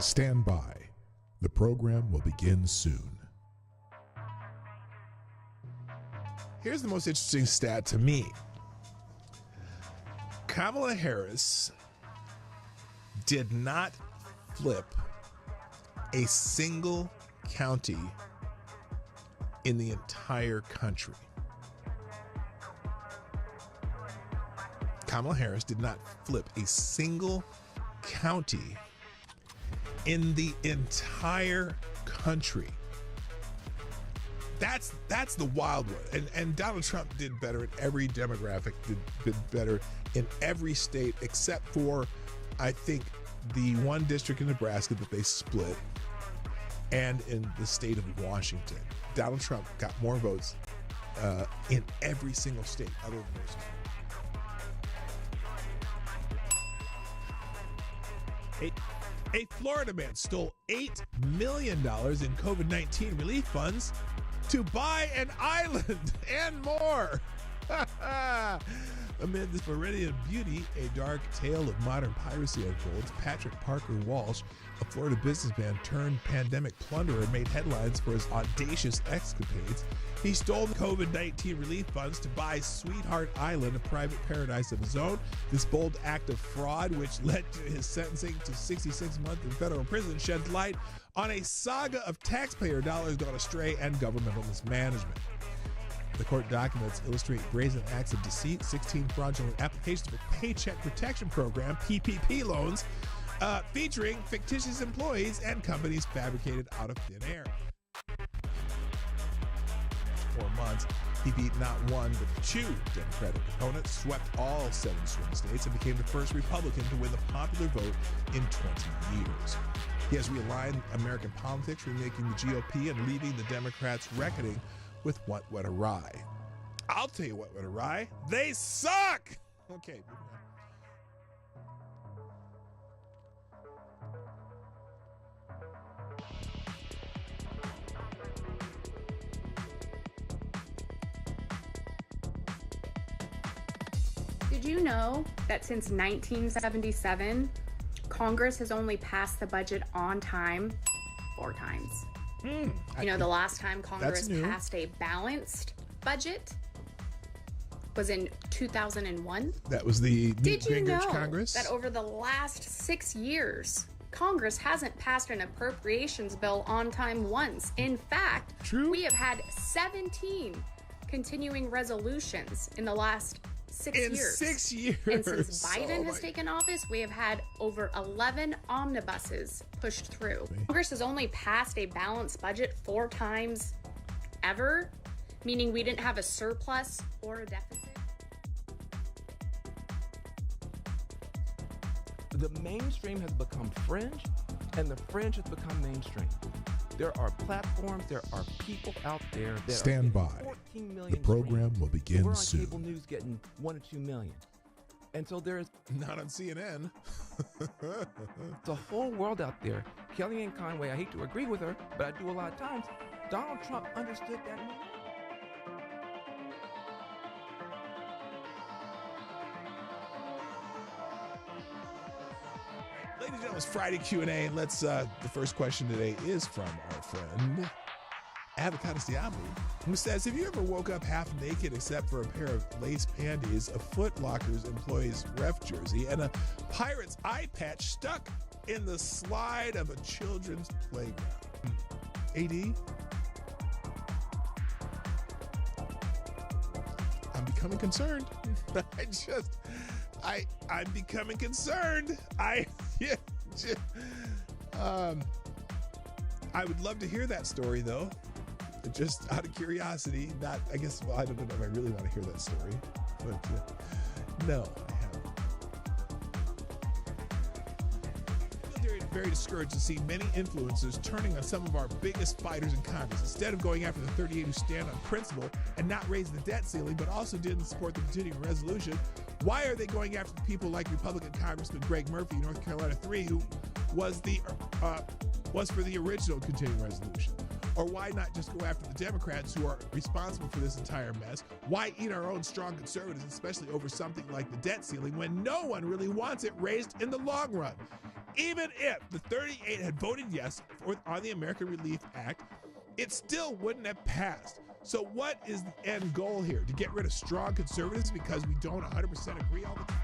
Stand by. The program will begin soon. Here's the most interesting stat to me. Kamala Harris did not flip a single county in the entire country. Kamala Harris did not flip a single county in the entire country. That's the wild one. And Donald Trump did better in every demographic, did better in every state except for, I think, the one district in Nebraska that they split, and in the state of Washington. Donald Trump got more votes in every single state other than those. A Florida man stole $8 million in COVID-19 relief funds to buy an island and more. Amid this Floridian beauty, a dark tale of modern piracy unfolds. Patrick Parker Walsh, a Florida businessman turned pandemic plunderer, made headlines for his audacious escapades. He stole COVID-19 relief funds to buy Sweetheart Island, a private paradise of his own. This bold act of fraud, which led to his sentencing to 66 months in federal prison, sheds light on a saga of taxpayer dollars gone astray and governmental mismanagement. The court documents illustrate brazen acts of deceit, 16 fraudulent applications for Paycheck Protection Program, PPP loans, featuring fictitious employees and companies fabricated out of thin air. 4 months, he beat not one but 2 Democratic opponents, swept all 7 swing states, and became the first Republican to win the popular vote in 20 years. He has realigned American politics, remaking the GOP and leaving the Democrats reckoning with what went awry. I'll tell you what went awry. They suck! Okay, moving on. Did you know that since 1977, Congress has only passed the budget on time 4 times? The last time Congress passed a balanced budget was in 2001. That was the Did you know Congress? That over the last 6 years, Congress hasn't passed an appropriations bill on time once? In fact, we have had 17 continuing resolutions in the last 6 years. In 6 years. And since Biden has taken office, we have had over 11 omnibuses pushed through. Congress has only passed a balanced budget 4 times ever, meaning we didn't have a surplus or a deficit. The mainstream has become fringe, and the fringe has become mainstream. There are platforms, there are people out there that Stand are by. 14 million. The program streams. will begin We're on soon. cable news getting 1 or 2 million. And so there's not on CNN. the whole world out there. Kellyanne Conway, I hate to agree with her, but I do a lot of times. Donald Trump understood that movement. Ladies and gentlemen, it's Friday Q&A, and let's, the first question today is from our friend, Avocado Diablo, who says, have you ever woke up half naked except for a pair of lace panties, a Foot Locker's employee's ref jersey, and a pirate's eye patch stuck in the slide of a children's playground? AD? I'm becoming concerned. I'm becoming concerned. I would love to hear that story, though. Just out of curiosity. I don't know if I really want to hear that story. But no, I haven't. Very, very discouraged to see many influencers turning on some of our biggest fighters in Congress. Instead of going after the 38 who stand on principle and not raise the debt ceiling, but also didn't support the continuing resolution, why are they going after people like Republican Congressman Greg Murphy, North Carolina 3, who was for the original continuing resolution? Or why not just go after the Democrats who are responsible for this entire mess? Why eat our own strong conservatives, especially over something like the debt ceiling, when no one really wants it raised in the long run? Even if the 38 had voted yes on the American Relief Act, it still wouldn't have passed. So what is the end goal here? To get rid of strong conservatives because we don't 100% agree all the time?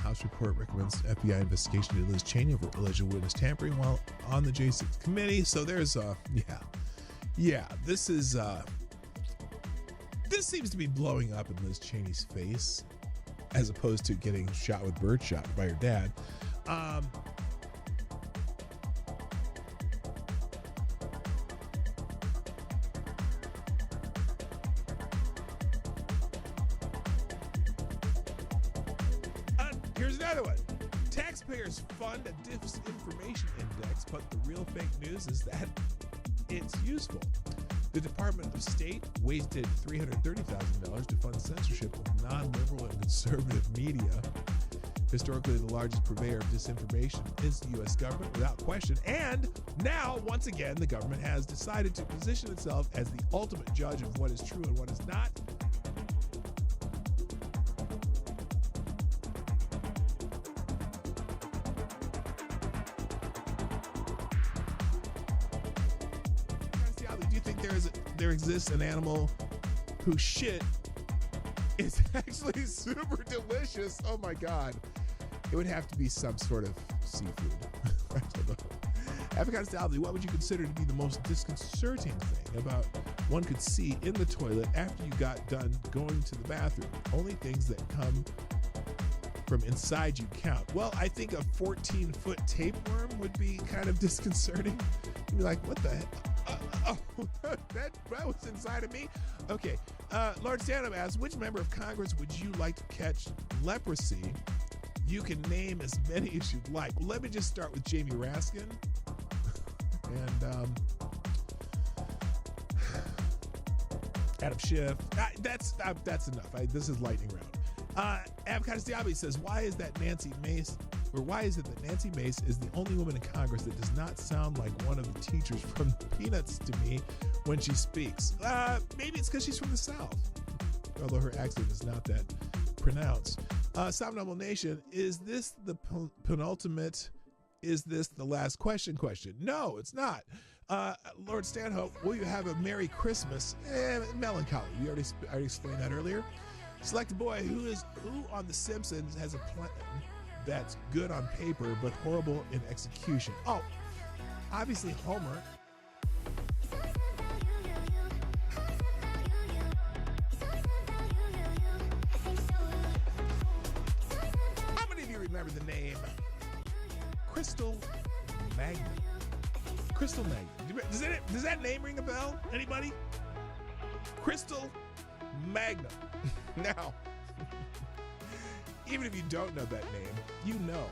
House report recommends FBI investigation into Liz Cheney over alleged witness tampering while on the J6 committee. So there's this seems to be blowing up in Liz Cheney's face as opposed to getting shot with birdshot by her dad. Here's another one. Taxpayers fund a disinformation index, but the real fake news is that it's useful. The Department of State wasted $330,000 to fund censorship of non-liberal and conservative media. Historically, the largest purveyor of disinformation is the U.S. government, without question. And now, once again, the government has decided to position itself as the ultimate judge of what is true and what is not. Do you think there exists an animal whose shit is actually super delicious? Oh my God. It would have to be some sort of seafood. I don't know. Avocado Salad, what would you consider to be the most disconcerting thing about one could see in the toilet after you got done going to the bathroom? Only things that come from inside you count. Well, I think a 14-foot tapeworm would be kind of disconcerting. You'd be like, what the heck? That was inside of me. Okay. Lord Stanham asks, which member of Congress would you like to catch leprosy? You can name as many as you'd like. Well, let me just start with Jamie Raskin. And Adam Schiff. That's enough. This is lightning round. Avocado Diaby says, why is it that Nancy Mace is the only woman in Congress that does not sound like one of the teachers from Peanuts to me when she speaks? Maybe it's because she's from the South, although her accent is not that pronounced. Somnambule Nation, is this the penultimate? Is this the last question? No, it's not. Lord Stanhope, will you have a Merry Christmas? Melancholy. We already explained that earlier. Select a boy who on The Simpsons has a plan that's good on paper but horrible in execution. Oh, obviously Homer. How many of you remember the name Crystal Magnum? Crystal Magnum. Does that name ring a bell? Anybody? Crystal Magnum. Now, even if you don't know that name, you know.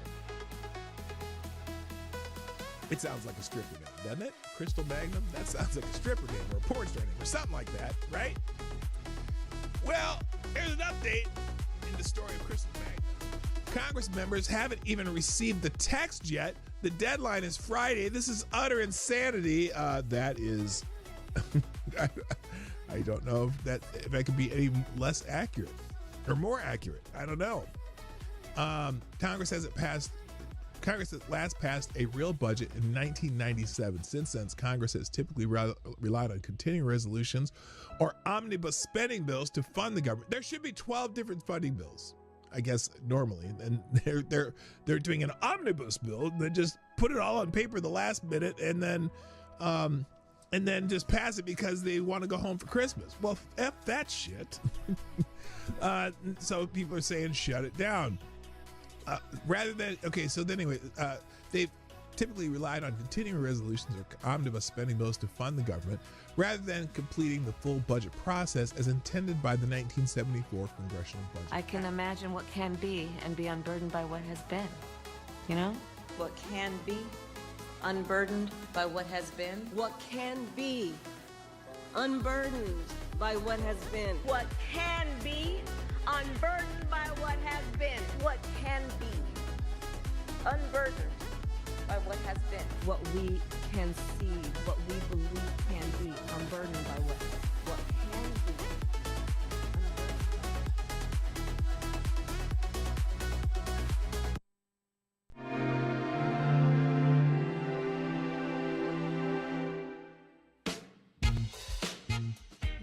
It sounds like a stripper name, doesn't it? Crystal Magnum? That sounds like a stripper name or a porn star name or something like that, right? Well, here's an update in the story of Crystal Magnum. Congress members haven't even received the text yet. The deadline is Friday. This is utter insanity. That is... I don't know if that could be any less accurate or more accurate. I don't know. Congress has last passed a real budget in 1997. Since then, Congress has typically relied on continuing resolutions or omnibus spending bills to fund the government. There should be 12 different funding bills, I guess, normally, and they're doing an omnibus bill. They just put it all on paper the last minute, and then just pass it because they want to go home for Christmas. Well, F that shit. So people are saying shut it down. They've typically relied on continuing resolutions or omnibus spending bills to fund the government rather than completing the full budget process as intended by the 1974 Congressional Budget I can imagine what can be and be unburdened by what has been. You know? What can be unburdened by what has been. What can be unburdened by what has been. What can be unburdened by what has been. What can be unburdened by what has been. What we can see, what we believe can be unburdened by what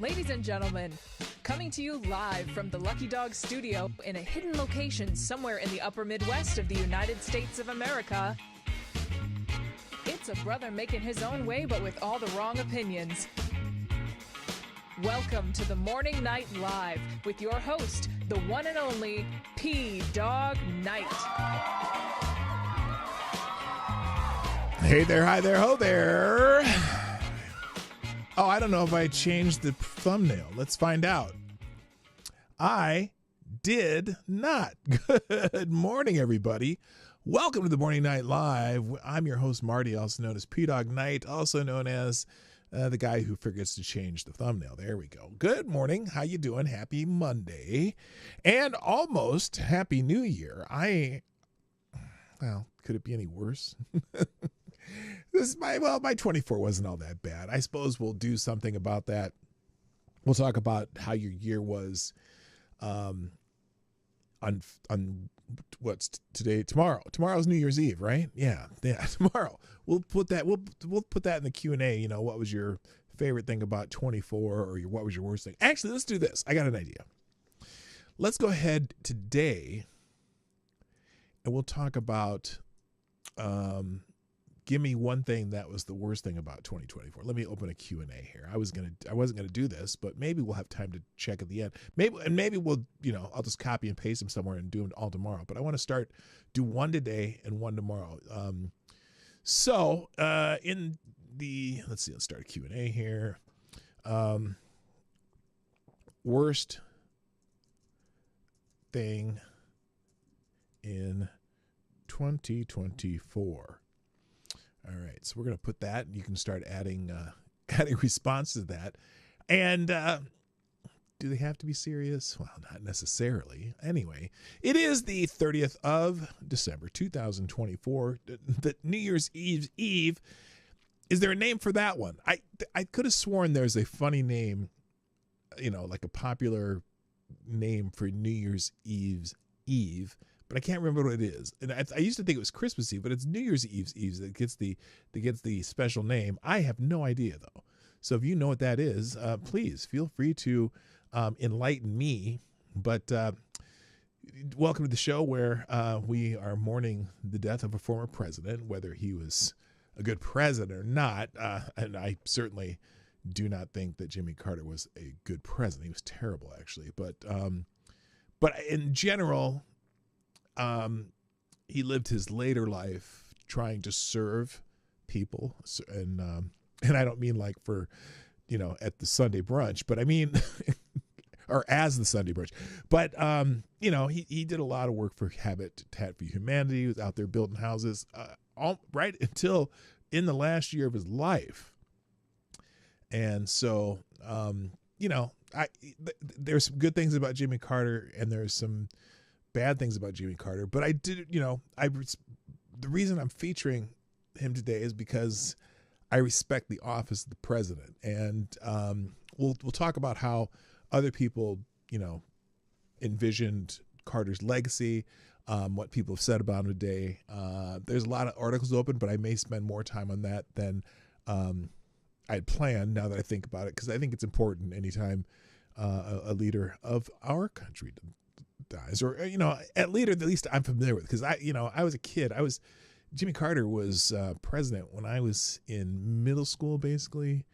Ladies and gentlemen, coming to you live from the Lucky Dog studio in a hidden location somewhere in the upper Midwest of the United States of America, it's a brother making his own way but with all the wrong opinions. Welcome to the Morning Night Live with your host, the one and only Dawg Knight. Hey there, hi there, ho there. Oh, I don't know if I changed the thumbnail. Let's find out. I did not. Good morning, everybody. Welcome to the Morning Night Live. I'm your host, Marty, also known as Dawg Knight, also known as the guy who forgets to change the thumbnail. There we go. Good morning. How you doing? Happy Monday. And almost Happy New Year. Well, could it be any worse? My 24 wasn't all that bad. I suppose we'll do something about that. We'll talk about how your year was on what's today, tomorrow. Tomorrow's New Year's Eve, right? Yeah, tomorrow. We'll put that in the Q&A, what was your favorite thing about 24 or what was your worst thing? Actually, let's do this. I got an idea. Let's go ahead today and we'll talk about give me one thing that was the worst thing about 2024. Let me open a Q&A here. I wasn't gonna do this, but maybe we'll have time to check at the end. Maybe we'll, I'll just copy and paste them somewhere and do them all tomorrow. But I want to do one today and one tomorrow. Let's start a Q&A here. Worst thing in 2024. All right, so we're going to put that, and you can start adding responses to that. And do they have to be serious? Well, not necessarily. Anyway, it is the 30th of December, 2024, the New Year's Eve. Is there a name for that one? I could have sworn there's a funny name, like a popular name for New Year's Eve, but I can't remember what it is. And I used to think it was Christmas Eve, but it's New Year's Eve that gets the special name. I have no idea though. So if you know what that is, please feel free to enlighten me. But welcome to the show where we are mourning the death of a former president, whether he was a good president or not. And I certainly do not think that Jimmy Carter was a good president. He was terrible, actually. But in general, he lived his later life trying to serve people, and I don't mean like for, at the Sunday brunch, but I mean, or as the Sunday brunch, but he did a lot of work for Habitat for Humanity. He was out there building houses, right until in the last year of his life, and so there's some good things about Jimmy Carter, and there's some bad things about Jimmy Carter, but I did, the reason I'm featuring him today is because I respect the office of the president, and we'll talk about how other people, envisioned Carter's legacy, what people have said about him today. There's a lot of articles open, but I may spend more time on that than I'd planned now that I think about it, because I think it's important anytime a leader of our country dies, or at least I'm familiar with, because I was a kid. Jimmy Carter was president when I was in middle school, basically,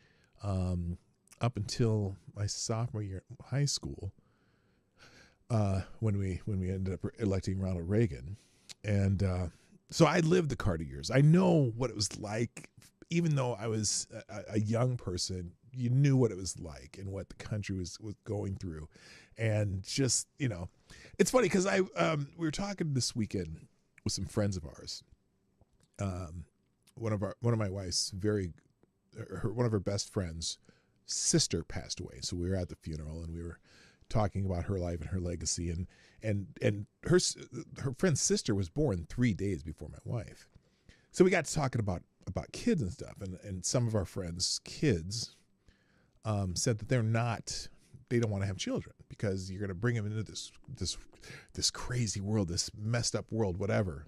up until my sophomore year in high school, when we ended up electing Ronald Reagan, and so I lived the Carter years. I know what it was like, even though I was a young person. You knew what it was like and what the country was going through, and just it's funny because we were talking this weekend with some friends of ours. One of my wife's one of her best friends' sister passed away, so we were at the funeral and we were talking about her life and her legacy, and her friend's sister was born 3 days before my wife, so we got to talking about kids and stuff, and some of our friends' kids said that they don't want to have children because you're going to bring them into this crazy world, this messed up world, whatever.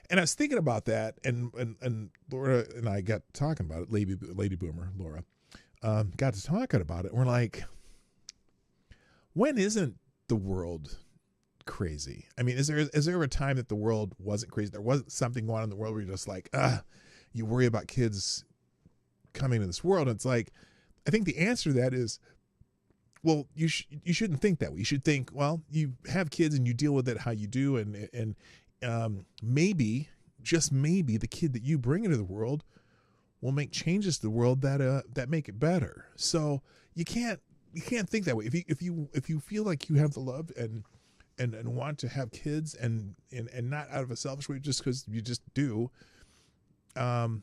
And I was thinking about that, and Laura and I got talking about it, Lady Boomer, Laura, got to talking about it. We're like, when isn't the world crazy? I mean, is there a time that the world wasn't crazy? There wasn't something going on in the world where you're just like, you worry about kids coming to this world. And it's like, I think the answer to that is, well, you shouldn't think that way. You should think, well, you have kids and you deal with it how you do, and maybe, just maybe, the kid that you bring into the world will make changes to the world that make it better. So you can't think that way. If you feel like you have the love and want to have kids and not out of a selfish way, just because you just do. Don't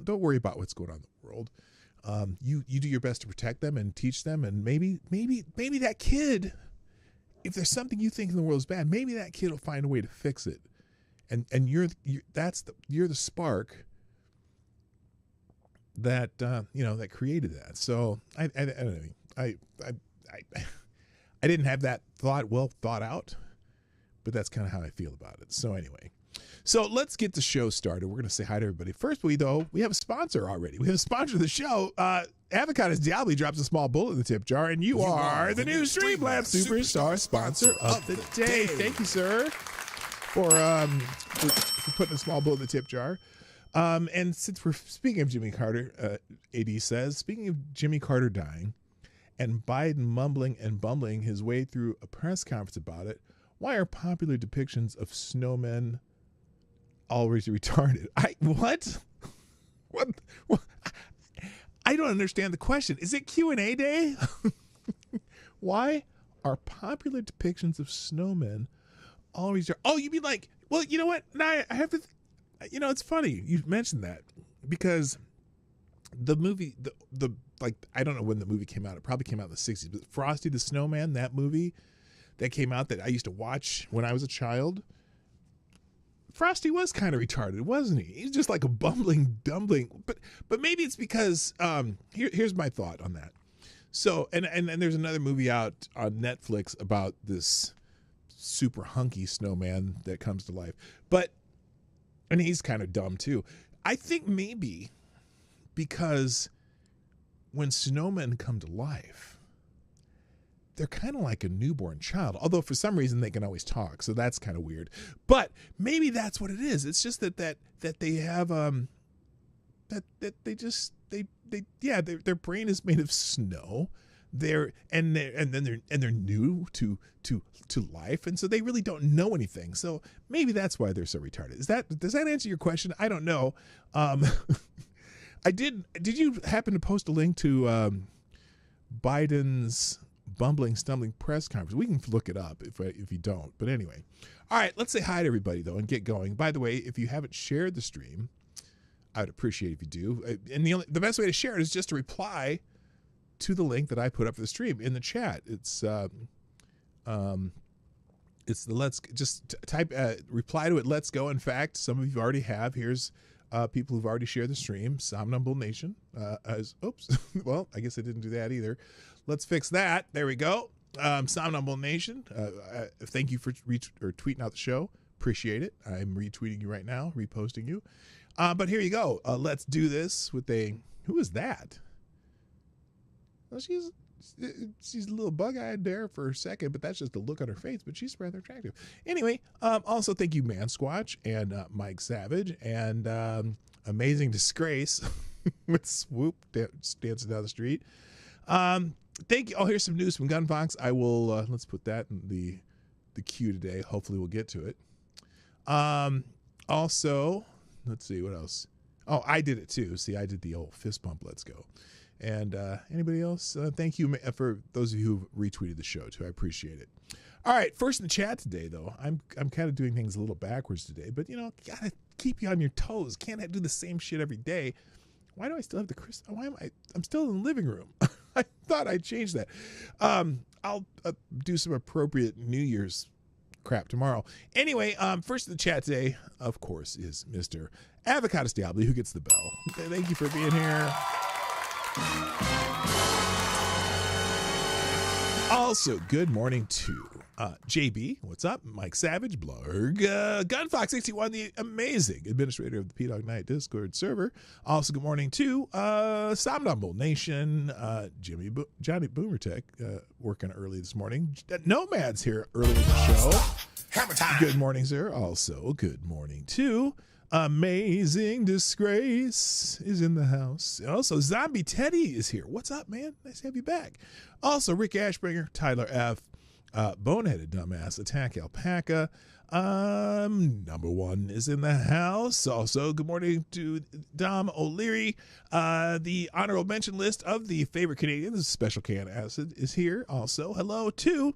worry about what's going on in the world. You do your best to protect them and teach them, and maybe that kid, if there's something you think in the world is bad, maybe that kid will find a way to fix it, and you're the spark that that created that. So I don't know. I didn't have that thought well thought out, but that's kind of how I feel about it. So anyway. So let's get the show started. We're going to say hi to everybody. First, we have a sponsor already. We have a sponsor of the show. Avocados Diablo drops a small bullet in the tip jar, and you are the new Streamlabs Superstar sponsor of the day. Thank you, sir, for putting a small bullet in the tip jar. And since we're speaking of Jimmy Carter, AD says, speaking of Jimmy Carter dying and Biden mumbling and bumbling his way through a press conference about it, why are popular depictions of snowmen always retarded? What? I don't understand the question. Is it Q&A day? Why are popular depictions of snowmen always? Oh, you mean like? Well, you know what? Now I have to. It's funny you mentioned that, because the movie, the I don't know when the movie came out. It probably came out in the 60s. But Frosty the Snowman, that movie that came out that I used to watch when I was a child. Frosty was kind of retarded, wasn't he? He's just like a bumbling dumbling. But maybe it's because here's my thought on that. So and there's another movie out on Netflix about this super hunky snowman that comes to life. And he's kind of dumb too. I think maybe because when snowmen come to life, they're kind of like a newborn child, although for some reason they can always talk, so that's kind of weird. But maybe that's what it is. It's just that they have their brain is made of snow. They're new to life, and so they really don't know anything. So maybe that's why they're so retarded. Does that answer your question? I don't know. Did you happen to post a link to Biden's bumbling, stumbling press conference? We can look it up if you don't. But anyway, all right, let's say hi to everybody though and get going. By the way, if you haven't shared the stream, I would appreciate if you do. And the best way to share it is just to reply to the link that I put up for the stream in the chat. It's the let's just type reply to it. Let's go. In fact, some of you already have. Here's people who've already shared the stream. Somnambul Nation. Oops. Well, I guess I didn't do that either. Let's fix that. There we go. Somnambul Nation. Thank you for tweeting out the show. Appreciate it. I'm retweeting you right now, reposting you. But here you go. Let's do this with who is that? Well, she's a little bug-eyed there for a second, but that's just the look on her face, but she's rather attractive. Anyway, also thank you, Man Squatch and Mike Savage and Amazing Disgrace with Swoop dancing down the street. Thank you. Oh, here's some news from Gunfox. I will, let's put that in the queue today. Hopefully we'll get to it. Also, let's see what else. Oh, I did it too. See, I did the old fist bump. Let's go. And anybody else? Thank you for those of you who retweeted the show too. I appreciate it. All right, first in the chat today though. I'm kind of doing things a little backwards today, but gotta keep you on your toes. Can't do the same shit every day. Why do I still have the crystal? Why am I'm still in the living room. I thought I'd change that. I'll do some appropriate New Year's crap tomorrow. Anyway, first in the chat today, of course, is Mr. Avocados Diablo, who gets the bell. Thank you for being here. Also, good morning to JB, what's up? Mike Savage, Blurg, Gunfox61, the amazing administrator of the Dawg Knight Discord server. Also, good morning to Somnambule Nation, Johnny Boomertech, working early this morning. Nomad's here early in the show. Hammer time. Good morning, sir. Also, good morning to Amazing Disgrace is in the house. And also, Zombie Teddy is here. What's up, man? Nice to have you back. Also, Rick Ashbringer, Tyler F., Boneheaded Dumbass, Attack Alpaca, number one is in the house. Also, good morning to Dom O'Leary. The honorable mention list of the favorite Canadians, Special Can Acid, is here. Also, hello to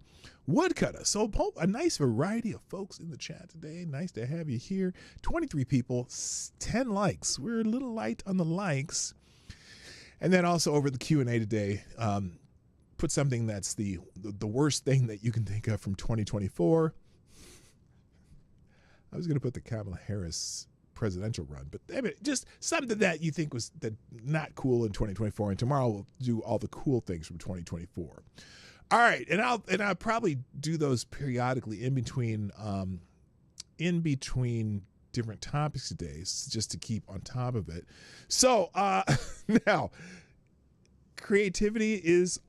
Woodcutter. So, a nice variety of folks in the chat today. Nice to have you here. 23 people, 10 likes. We're a little light on the likes. And then also over the Q&A today, put something that's the worst thing that you can think of from 2024. I was going to put the Kamala Harris presidential run, but I mean, just something that you think was not cool in 2024. And tomorrow we'll do all the cool things from 2024. All right, and I'll probably do those periodically in between different topics today, just to keep on top of it. So now, creativity is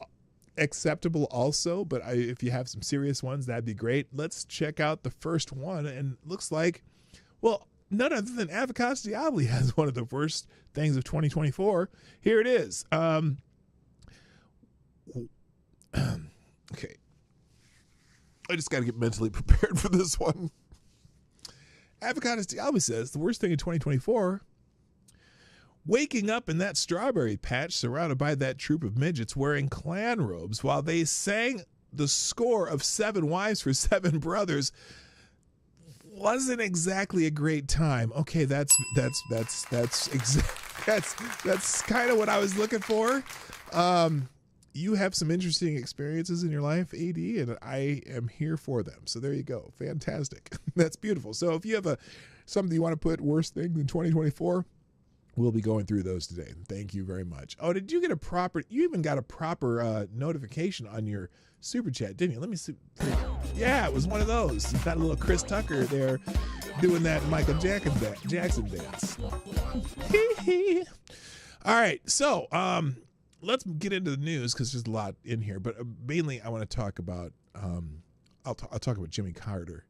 acceptable also, but if you have some serious ones, that'd be great. Let's check out the first one, and it looks like, well, none other than Avocados Diabli has one of the worst things of 2024. Here it is. Okay. I just got to get mentally prepared for this one. Avocados Diabli says the worst thing in 2024, waking up in that strawberry patch surrounded by that troop of midgets wearing clan robes while they sang the score of 7 Wives for 7 Brothers wasn't exactly a great time. Okay, that's kind of what I was looking for. You have some interesting experiences in your life, AD, and I am here for them. So there you go. Fantastic. That's beautiful. So if you have something you want to put worst thing in 2024, we'll be going through those today. Thank you very much. Oh, did you get you even got a proper notification on your super chat, didn't you? Let me see. Yeah, it was one of those. You got a little Chris Tucker there doing that Michael Jackson dance. All right. So, let's get into the news because there's a lot in here, but mainly I want to talk about, I'll talk about Jimmy Carter,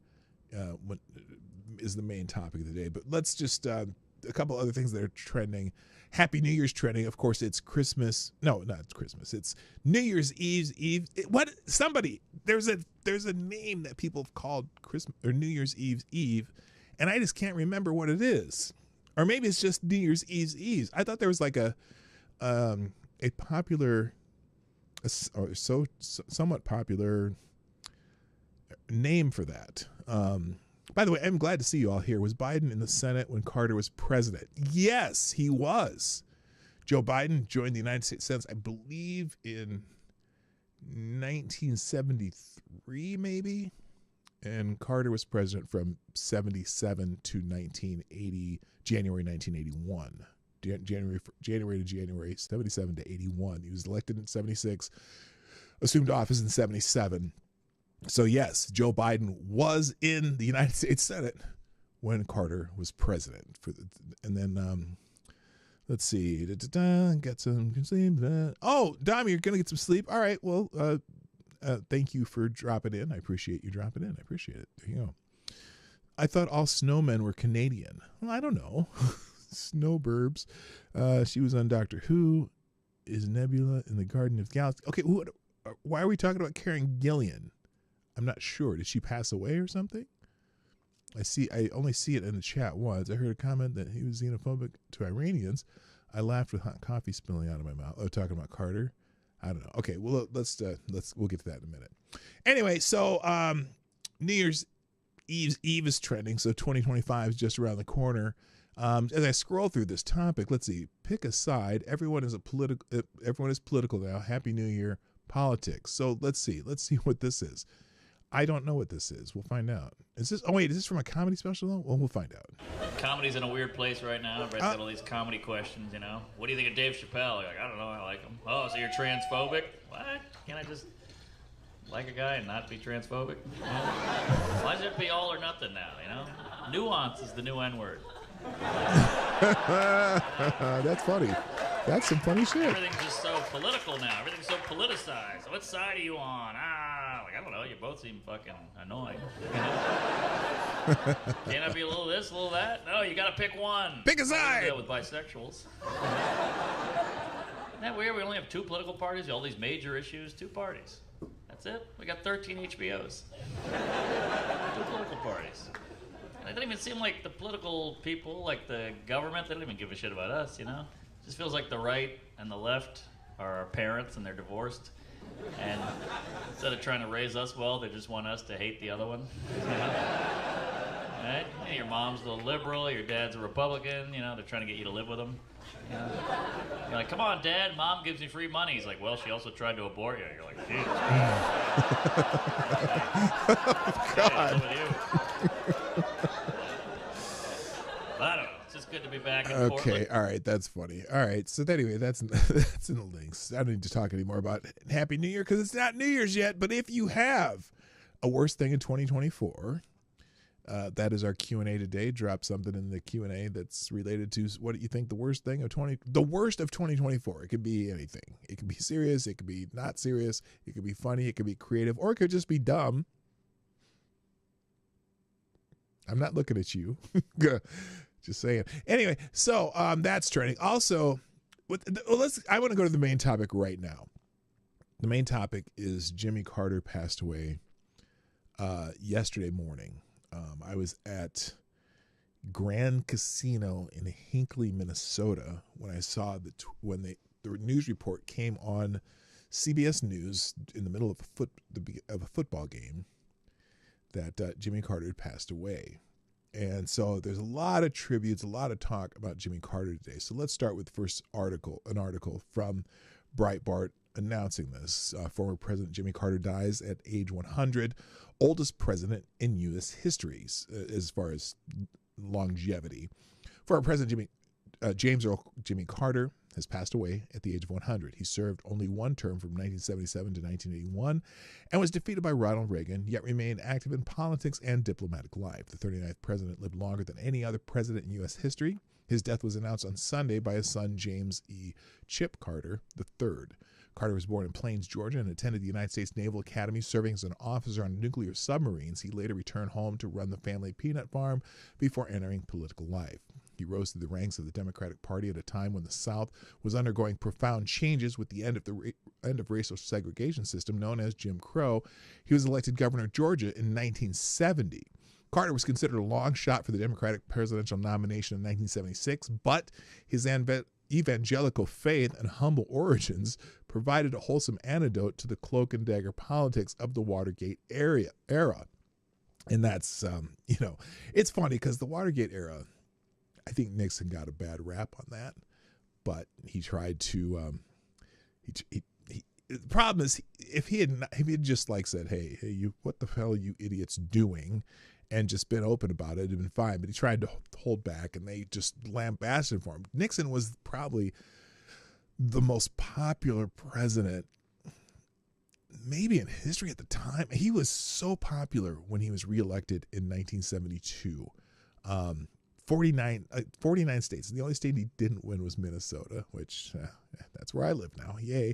is the main topic of the day, but let's just, a couple other things that are trending. Happy New Year's trending. Of course, it's Christmas. No, not Christmas. It's New Year's Eve. There's a name that people have called Christmas or New Year's Eve, and I just can't remember what it is. Or maybe it's just New Year's Eve. I thought there was like a popular, or somewhat popular name for that. By the way, I'm glad to see you all here. Was Biden in the Senate when Carter was president? Yes, he was. Joe Biden joined the United States Senate, I believe, in 1973, maybe. And Carter was president from 77 to 1980, January 1981. January to January, 77 to 81. He was elected in 76, assumed office in 77. So yes, Joe Biden was in the United States Senate when Carter was president. And then let's see, get some sleep. Oh, Dom, you're gonna get some sleep. All right, well, thank you for dropping in. I appreciate you dropping in. I appreciate it. There you go. I thought all snowmen were Canadian. Well, I don't know. Snowburbs. She was on Doctor Who. Is Nebula in the Garden of Galaxy? Okay, why are we talking about Karen Gillian? I'm not sure. Did she pass away or something? I only see it in the chat once. I heard a comment that he was xenophobic to Iranians. I laughed with hot coffee spilling out of my mouth. Oh, talking about Carter? I don't know. Okay, well we'll get to that in a minute. Anyway, so New Year's Eve is trending, so 2025 is just around the corner. As I scroll through this topic, let's see. Pick a side. Everyone is political now. Happy New Year. Politics. So let's see what this is. I don't know what this is. We'll find out. Is this from a comedy special though? Well, we'll find out. Comedy's in a weird place right now. Everybody's got all these comedy questions, you know. What do you think of Dave Chappelle? You're like, I don't know, I like him. Oh, so you're transphobic? What? Can't I just like a guy and not be transphobic? You know? Why does it be all or nothing now, you know? Nuance is the new N-word. That's funny. That's some funny shit. Everything's just so political now. Everything's so politicized. What side are you on? Like, I don't know. You both seem fucking annoying. You know? Can't I be a little this, a little that? No, you gotta pick one. Pick a side. Deal with bisexuals. Isn't that weird? We only have 2 political parties. All these major issues, 2 parties. That's it. We got 13 HBOs. 2 political parties. It doesn't even seem like the political people, like the government, they don't even give a shit about us, you know? It just feels like the right and the left are our parents and they're divorced. And instead of trying to raise us well, they just want us to hate the other one. You know? Right? You know, your mom's a liberal, your dad's a Republican, you know, they're trying to get you to live with them. You know? You're like, come on, Dad, Mom gives me free money. He's like, well, she also tried to abort you. You're like, Jesus Christ. God. Hey, with you. I don't know. It's just good to be back in Portland. Okay, all right, that's funny. All right, so anyway, that's in the links. I don't need to talk anymore about Happy New Year because it's not New Year's yet. But if you have a worst thing in 2024, that is our Q&A today. Drop something in the Q&A that's related to what you think the worst of 2024. It could be anything. It could be serious. It could be not serious. It could be funny. It could be creative, or it could just be dumb. I'm not looking at you. Just saying. Anyway, so that's trending. Also, I want to go to the main topic right now. The main topic is Jimmy Carter passed away yesterday morning. I was at Grand Casino in Hinckley, Minnesota, when I saw when the news report came on CBS News in the middle of a football game that Jimmy Carter had passed away. And so there's a lot of tributes, a lot of talk about Jimmy Carter today. So let's start with the first article, an article from Breitbart announcing this. Former President Jimmy Carter dies at age 100, oldest president in U.S. history as far as longevity. Former President James Earl Jimmy Carter has passed away at the age of 100. He served only one term from 1977 to 1981 and was defeated by Ronald Reagan, yet remained active in politics and diplomatic life. The 39th president lived longer than any other president in U.S. history. His death was announced on Sunday by his son, James E. Chip Carter III. Carter was born in Plains, Georgia, and attended the United States Naval Academy, serving as an officer on nuclear submarines. He later returned home to run the family peanut farm before entering political life. He rose through the ranks of the Democratic Party at a time when the South was undergoing profound changes with the end of racial segregation system known as Jim Crow. He was elected governor of Georgia in 1970. Carter was considered a long shot for the Democratic presidential nomination in 1976, but his evangelical faith and humble origins provided a wholesome antidote to the cloak and dagger politics of the Watergate era. And that's, it's funny because the Watergate era, I think Nixon got a bad rap on that, but he tried to, the problem is if he had just like said, hey, you, what the hell are you idiots doing? And just been open about it, it'd been fine. But he tried to hold back, and they just lambasted for him. Nixon was probably the most popular president, maybe in history at the time. He was so popular when he was reelected in 1972. 49 states. And the only state he didn't win was Minnesota, which that's where I live now. Yay!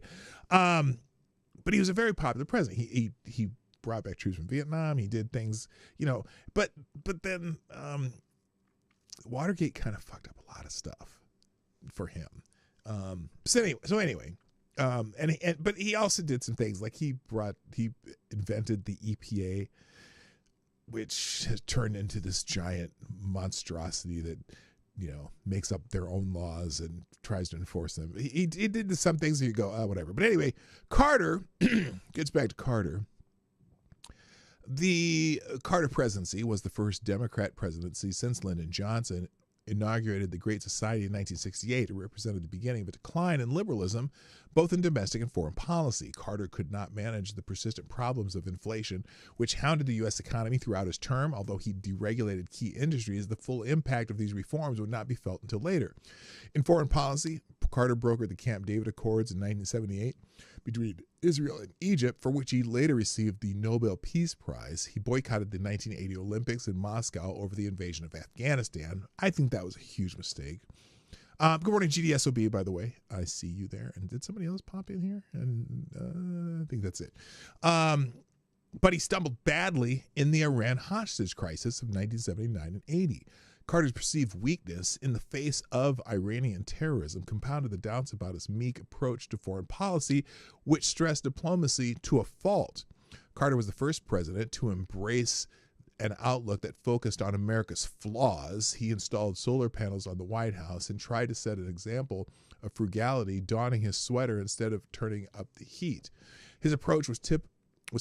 But he was a very popular president. He brought back troops from Vietnam. He did things, but then Watergate kind of fucked up a lot of stuff for him. But he also did some things like he invented the EPA, which has turned into this giant monstrosity that, makes up their own laws and tries to enforce them. He did some things that you go, whatever. But anyway, Carter gets back to Carter. The Carter presidency was the first Democrat presidency since Lyndon Johnson inaugurated the Great Society in 1968. It represented the beginning of a decline in liberalism, both in domestic and foreign policy. Carter could not manage the persistent problems of inflation, which hounded the U.S. economy throughout his term. Although he deregulated key industries, the full impact of these reforms would not be felt until later. In foreign policy, Carter brokered the Camp David Accords in 1978 between Israel and Egypt, for which he later received the Nobel Peace Prize. He boycotted the 1980 Olympics in Moscow over the invasion of Afghanistan. I think that was a huge mistake. Good morning, GDSOB, by the way. I see you there. And did somebody else pop in here? And I think that's it. But he stumbled badly in the Iran hostage crisis of 1979 and 80. Carter's perceived weakness in the face of Iranian terrorism compounded the doubts about his meek approach to foreign policy, which stressed diplomacy to a fault. Carter was the first president to embrace an outlook that focused on America's flaws. He installed solar panels on the White House and tried to set an example of frugality, donning his sweater instead of turning up the heat. His approach was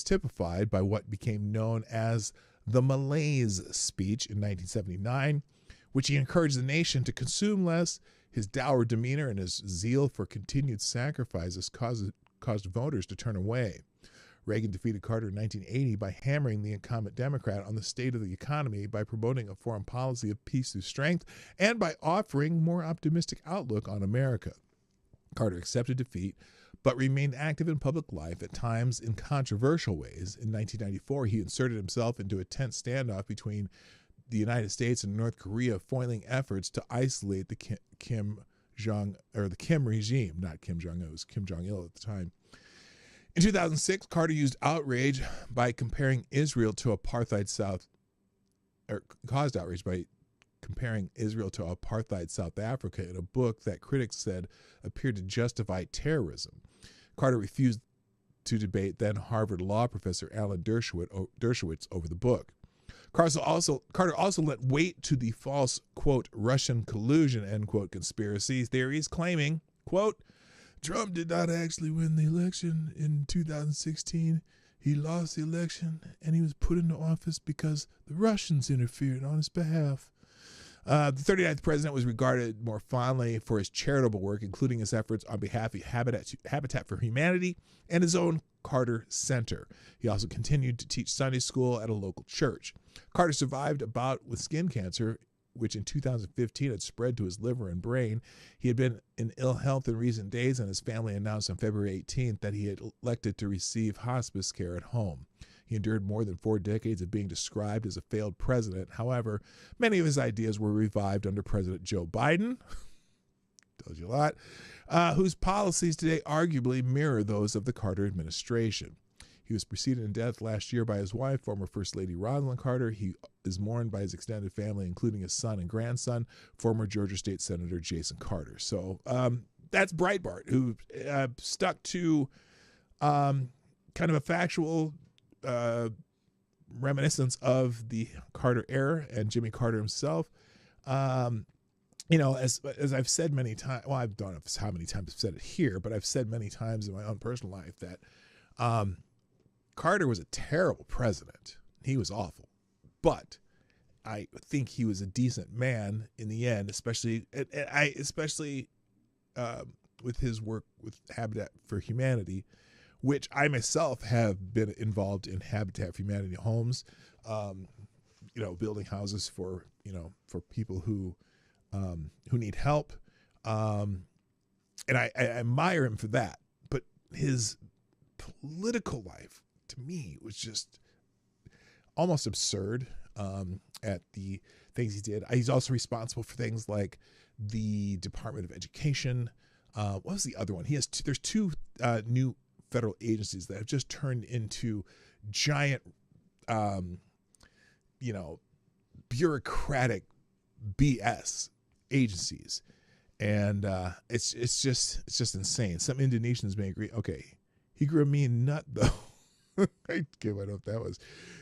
typified by what became known as the Malaise speech in 1979, which he encouraged the nation to consume less. His dour demeanor and his zeal for continued sacrifices caused voters to turn away. Reagan defeated Carter in 1980 by hammering the incumbent Democrat on the state of the economy, by promoting a foreign policy of peace through strength, and by offering a more optimistic outlook on America. Carter accepted defeat, but remained active in public life, at times in controversial ways. In 1994, he inserted himself into a tense standoff between the United States and North Korea, foiling efforts to isolate the Kim regime, not Kim Jong-un, it was Kim Jong-il at the time. In 2006, Carter used outrage by comparing Israel to apartheid caused outrage by comparing Israel to apartheid South Africa in a book that critics said appeared to justify terrorism. Carter refused to debate then Harvard law professor Alan Dershowitz over the book. Carter also lent weight to the false, quote, Russian collusion, end quote, conspiracy theories, claiming, quote, Trump did not actually win the election in 2016. He lost the election and he was put into office because the Russians interfered on his behalf. The 39th president was regarded more fondly for his charitable work, including his efforts on behalf of Habitat for Humanity and his own Carter Center. He also continued to teach Sunday school at a local church. Carter survived a bout with skin cancer, which in 2015 had spread to his liver and brain. He had been in ill health in recent days, and his family announced on February 18th that he had elected to receive hospice care at home. He endured more than 4 decades of being described as a failed president. However, many of his ideas were revived under President Joe Biden, tells you a lot, whose policies today arguably mirror those of the Carter administration. He was preceded in death last year by his wife, former First Lady Rosalind Carter. He is mourned by his extended family, including his son and grandson, former Georgia State Senator Jason Carter. So that's Breitbart, who stuck to kind of a factual reminiscence of the Carter era and Jimmy Carter himself. You know, as I've said many times, well, I don't know how many times I've said it here, but I've said many times in my own personal life that Carter was a terrible president. He was awful. But I think he was a decent man in the end, especially with his work with Habitat for Humanity, which I myself have been involved in Habitat for Humanity homes, building houses for people who need help. And I admire him for that. But his political life, to me, was just almost absurd at the things he did. He's also responsible for things like the Department of Education. What was the other one? There's two new federal agencies that have just turned into giant, bureaucratic BS agencies, and it's just insane. Some Indonesians may agree. Okay, he grew a mean nut though. I don't know if that was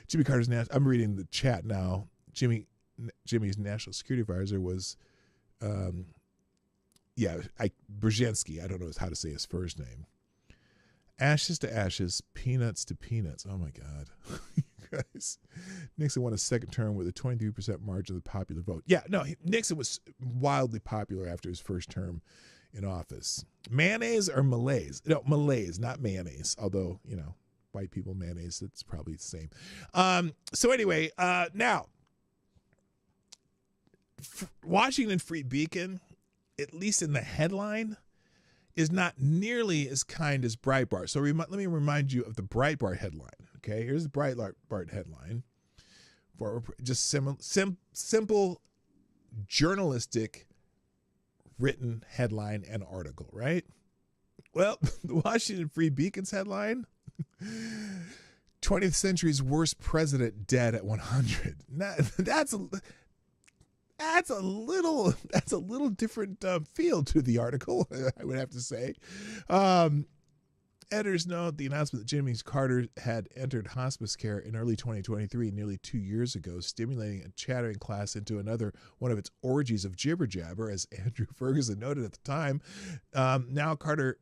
Jimmy Carter's I'm reading the chat now. Jimmy's national security advisor was, Brzezinski. I don't know how to say his first name. Ashes to ashes, peanuts to peanuts. Oh my God. You guys. Nixon won a second term with a 23% margin of the popular vote. Yeah, no, Nixon was wildly popular after his first term in office. Mayonnaise or malaise? No, malaise, not mayonnaise. Although, white people mayonnaise, it's probably the same. So anyway, now, Washington Free Beacon, at least in the headline, is not nearly as kind as Breitbart. So let me remind you of the Breitbart headline. Okay, here's the Breitbart headline for just simple journalistic written headline and article, right? Well, the Washington Free Beacon's headline, 20th century's worst president dead at 100. Now, that's a little different feel to the article, I would have to say. Editors note the announcement that Jimmy Carter had entered hospice care in early 2023, nearly 2 years ago, stimulating a chattering class into another one of its orgies of jibber jabber, as Andrew Ferguson noted at the time. Now Carter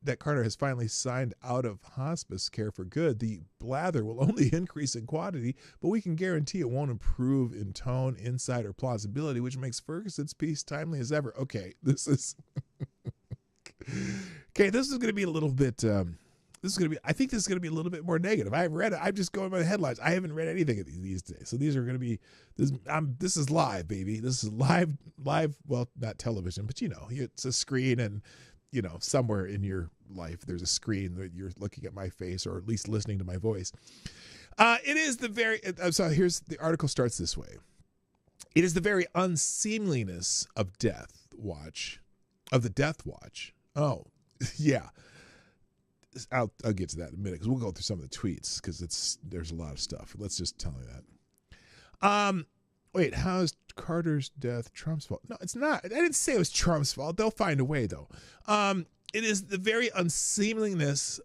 has finally signed out of hospice care for good. The blather will only increase in quantity, but we can guarantee it won't improve in tone, insight, or plausibility, which makes Ferguson's piece timely as ever. Okay, this is going to be a little bit. I think this is going to be a little bit more negative. I haven't read it. I'm just going by the headlines. I haven't read anything of these days. So these are going to be. This is live, baby. This is live. Well, not television, but it's a screen, and somewhere in your life there's a screen that you're looking at my face, or at least listening to my voice. It is the very. So here's the article starts this way. It is the very unseemliness of the Death Watch. Oh, yeah. I'll get to that in a minute, because we'll go through some of the tweets, because there's a lot of stuff. Let's just tell you that. Wait, how is Carter's death Trump's fault? No, it's not. I didn't say it was Trump's fault. They'll find a way, though. It is the very unseemliness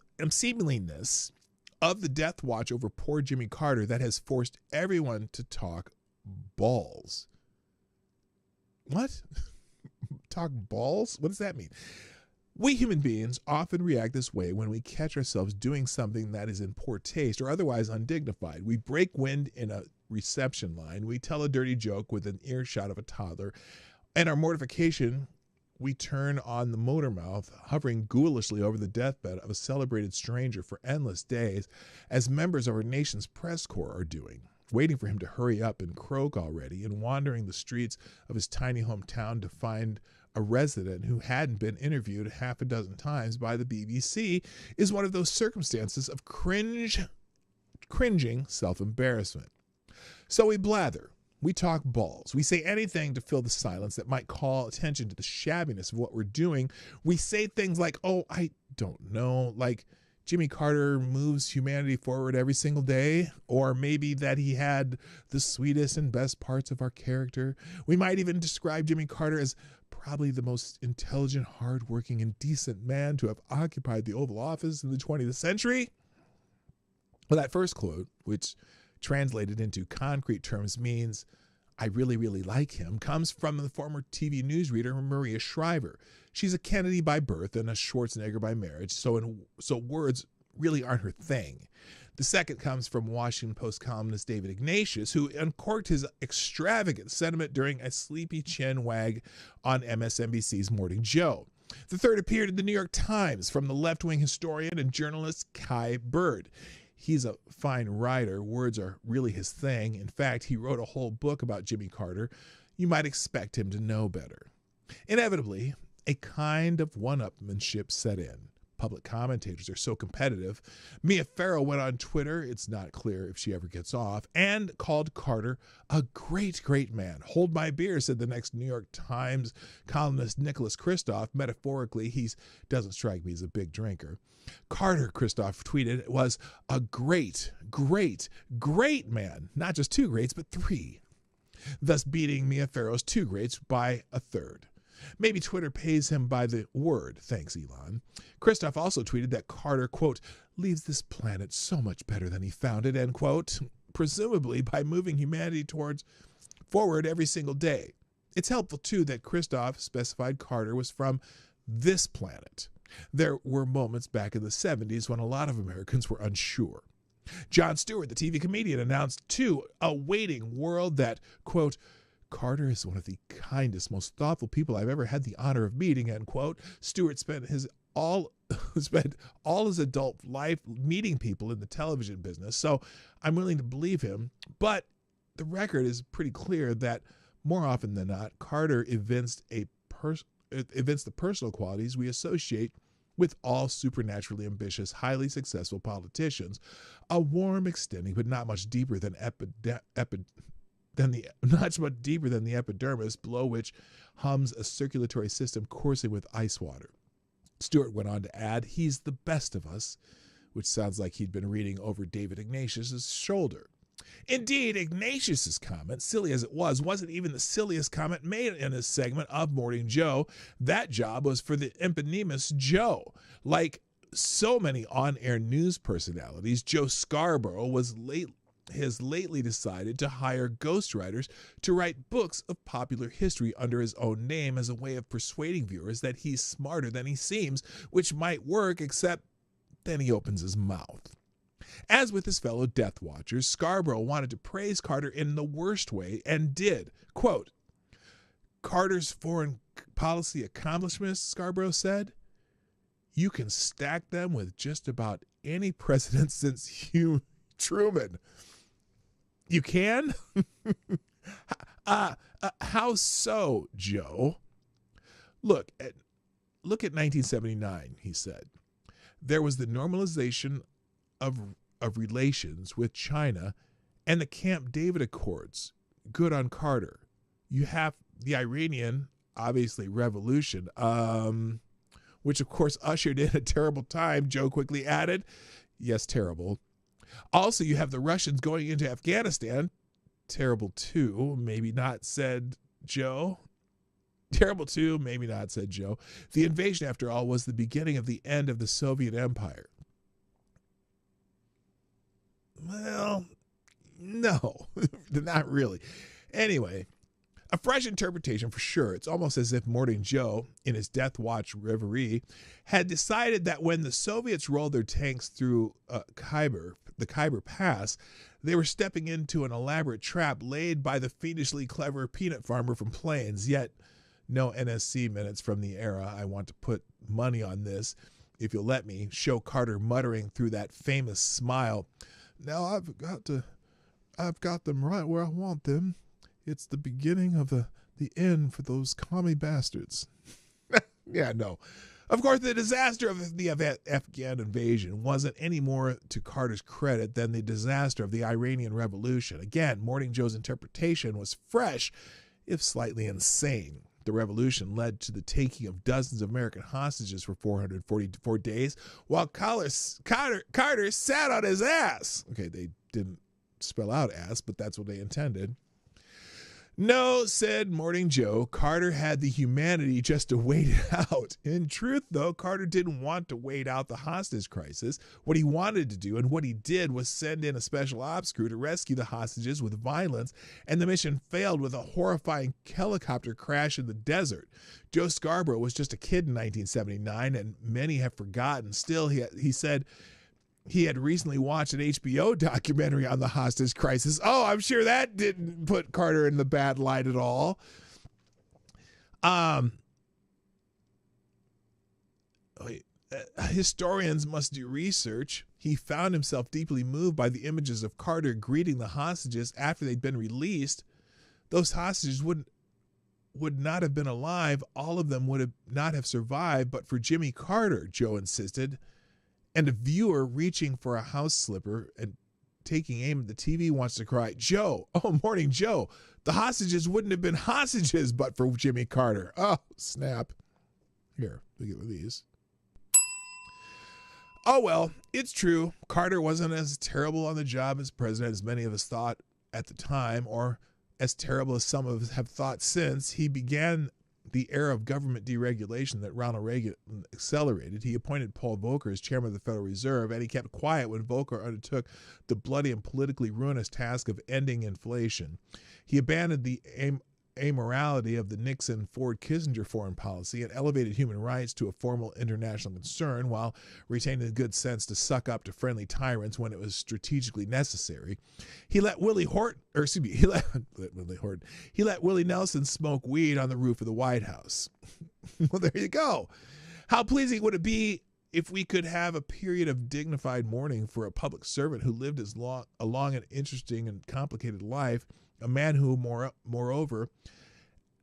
of the Death Watch over poor Jimmy Carter that has forced everyone to talk balls. What? Talk balls? What does that mean? We human beings often react this way when we catch ourselves doing something that is in poor taste or otherwise undignified. We break wind in a reception line. We tell a dirty joke with an earshot of a toddler. And our mortification, we turn on the motor mouth, hovering ghoulishly over the deathbed of a celebrated stranger for endless days, as members of our nation's press corps are doing, waiting for him to hurry up and croak already, and wandering the streets of his tiny hometown to find a resident who hadn't been interviewed half a dozen times by the BBC is one of those circumstances of cringing self-embarrassment. So we blather. We talk balls. We say anything to fill the silence that might call attention to the shabbiness of what we're doing. We say things like, oh, I don't know, like Jimmy Carter moves humanity forward every single day, or maybe that he had the sweetest and best parts of our character. We might even describe Jimmy Carter as probably the most intelligent, hardworking, and decent man to have occupied the Oval Office in the 20th century. Well, that first quote, which translated into concrete terms means I really, really like him, comes from the former TV newsreader Maria Shriver. She's a Kennedy by birth and a Schwarzenegger by marriage, so words really aren't her thing. The second comes from Washington Post columnist David Ignatius, who uncorked his extravagant sentiment during a sleepy chin wag on MSNBC's Morning Joe. The third appeared in the New York Times from the left-wing historian and journalist Kai Bird. He's a fine writer. Words are really his thing. In fact, he wrote a whole book about Jimmy Carter. You might expect him to know better. Inevitably, a kind of one-upmanship set in. Public commentators are so competitive. Mia Farrow went on Twitter, it's not clear if she ever gets off, and called Carter a great, great man. Hold my beer, said the next New York Times columnist Nicholas Kristof. Metaphorically, he doesn't strike me as a big drinker. Carter, Kristof tweeted, was a great, great, great man. Not just two greats, but three. Thus beating Mia Farrow's two greats by a third. Maybe Twitter pays him by the word, thanks Elon. Kristof also tweeted that Carter, quote, leaves this planet so much better than he found it, end quote, presumably by moving humanity forward every single day. It's helpful, too, that Kristof specified Carter was from this planet. There were moments back in the 70s when a lot of Americans were unsure. Jon Stewart, the TV comedian, announced, too, a waiting world that, quote, Carter is one of the kindest, most thoughtful people I've ever had the honor of meeting, end quote. Stewart spent all his adult life meeting people in the television business, so I'm willing to believe him. But the record is pretty clear that more often than not, Carter evinced a evince the personal qualities we associate with all supernaturally ambitious, highly successful politicians. A warm, extending, but not much deeper than the epidermis, below which hums a circulatory system coursing with ice water. Stewart went on to add, he's the best of us, which sounds like he'd been reading over David Ignatius's shoulder. Indeed, Ignatius's comment, silly as it was, wasn't even the silliest comment made in a segment of Morning Joe. That job was for the eponymous Joe. Like so many on-air news personalities, Joe Scarborough has lately decided to hire ghostwriters to write books of popular history under his own name as a way of persuading viewers that he's smarter than he seems, which might work, except then he opens his mouth. As with his fellow Death Watchers, Scarborough wanted to praise Carter in the worst way and did. Quote, Carter's foreign policy accomplishments, Scarborough said, you can stack them with just about any president since Hugh Truman. You can? How so, Joe? Look at 1979, he said. There was the normalization of relations with China and the Camp David Accords. Good on Carter. You have the Iranian, obviously, revolution, which of course ushered in a terrible time, Joe quickly added. Yes, terrible. Also, you have the Russians going into Afghanistan. Terrible too, maybe not, said Joe. Terrible too, maybe not, said Joe. The invasion, after all, was the beginning of the end of the Soviet Empire. Well, no, not really. Anyway, a fresh interpretation for sure. It's almost as if Morning Joe, in his Death Watch reverie, had decided that when the Soviets rolled their tanks through the Khyber Pass, they were stepping into an elaborate trap laid by the fiendishly clever peanut farmer from Plains. Yet, no NSC minutes from the era. I want to put money on this, if you'll let me, show Carter muttering through that famous smile. Now I've got them right where I want them. It's the beginning of the end for those commie bastards. Yeah, no. Of course, the disaster of the Afghan invasion wasn't any more to Carter's credit than the disaster of the Iranian Revolution. Again, Morning Joe's interpretation was fresh, if slightly insane. The revolution led to the taking of dozens of American hostages for 444 days, while Carter sat on his ass. Okay, they didn't spell out ass, but that's what they intended. No, said Morning Joe, Carter had the humanity just to wait it out. In truth, though, Carter didn't want to wait out the hostage crisis. What he wanted to do and what he did was send in a special ops crew to rescue the hostages with violence, and the mission failed with a horrifying helicopter crash in the desert. Joe Scarborough was just a kid in 1979, and many have forgotten. Still, he said he had recently watched an HBO documentary on the hostage crisis. Oh, I'm sure that didn't put Carter in the bad light at all. Historians must do research. He found himself deeply moved by the images of Carter greeting the hostages after they'd been released. Those hostages would not have been alive. All of them would not have survived, but for Jimmy Carter, Joe insisted. And a viewer reaching for a house slipper and taking aim at the TV wants to cry, Joe, oh, Morning Joe, the hostages wouldn't have been hostages but for Jimmy Carter. Oh, snap. Here, look at these. Oh, well, it's true. Carter wasn't as terrible on the job as president as many of us thought at the time, or as terrible as some of us have thought since. He began the era of government deregulation that Ronald Reagan accelerated. He appointed Paul Volcker as chairman of the Federal Reserve, and he kept quiet when Volcker undertook the bloody and politically ruinous task of ending inflation. He abandoned the amorality of the Nixon-Ford-Kissinger foreign policy and elevated human rights to a formal international concern while retaining the good sense to suck up to friendly tyrants when it was strategically necessary. He let Willie Nelson smoke weed on the roof of the White House. Well, there you go. How pleasing would it be if we could have a period of dignified mourning for a public servant who lived a long and interesting and complicated life, a man who, moreover,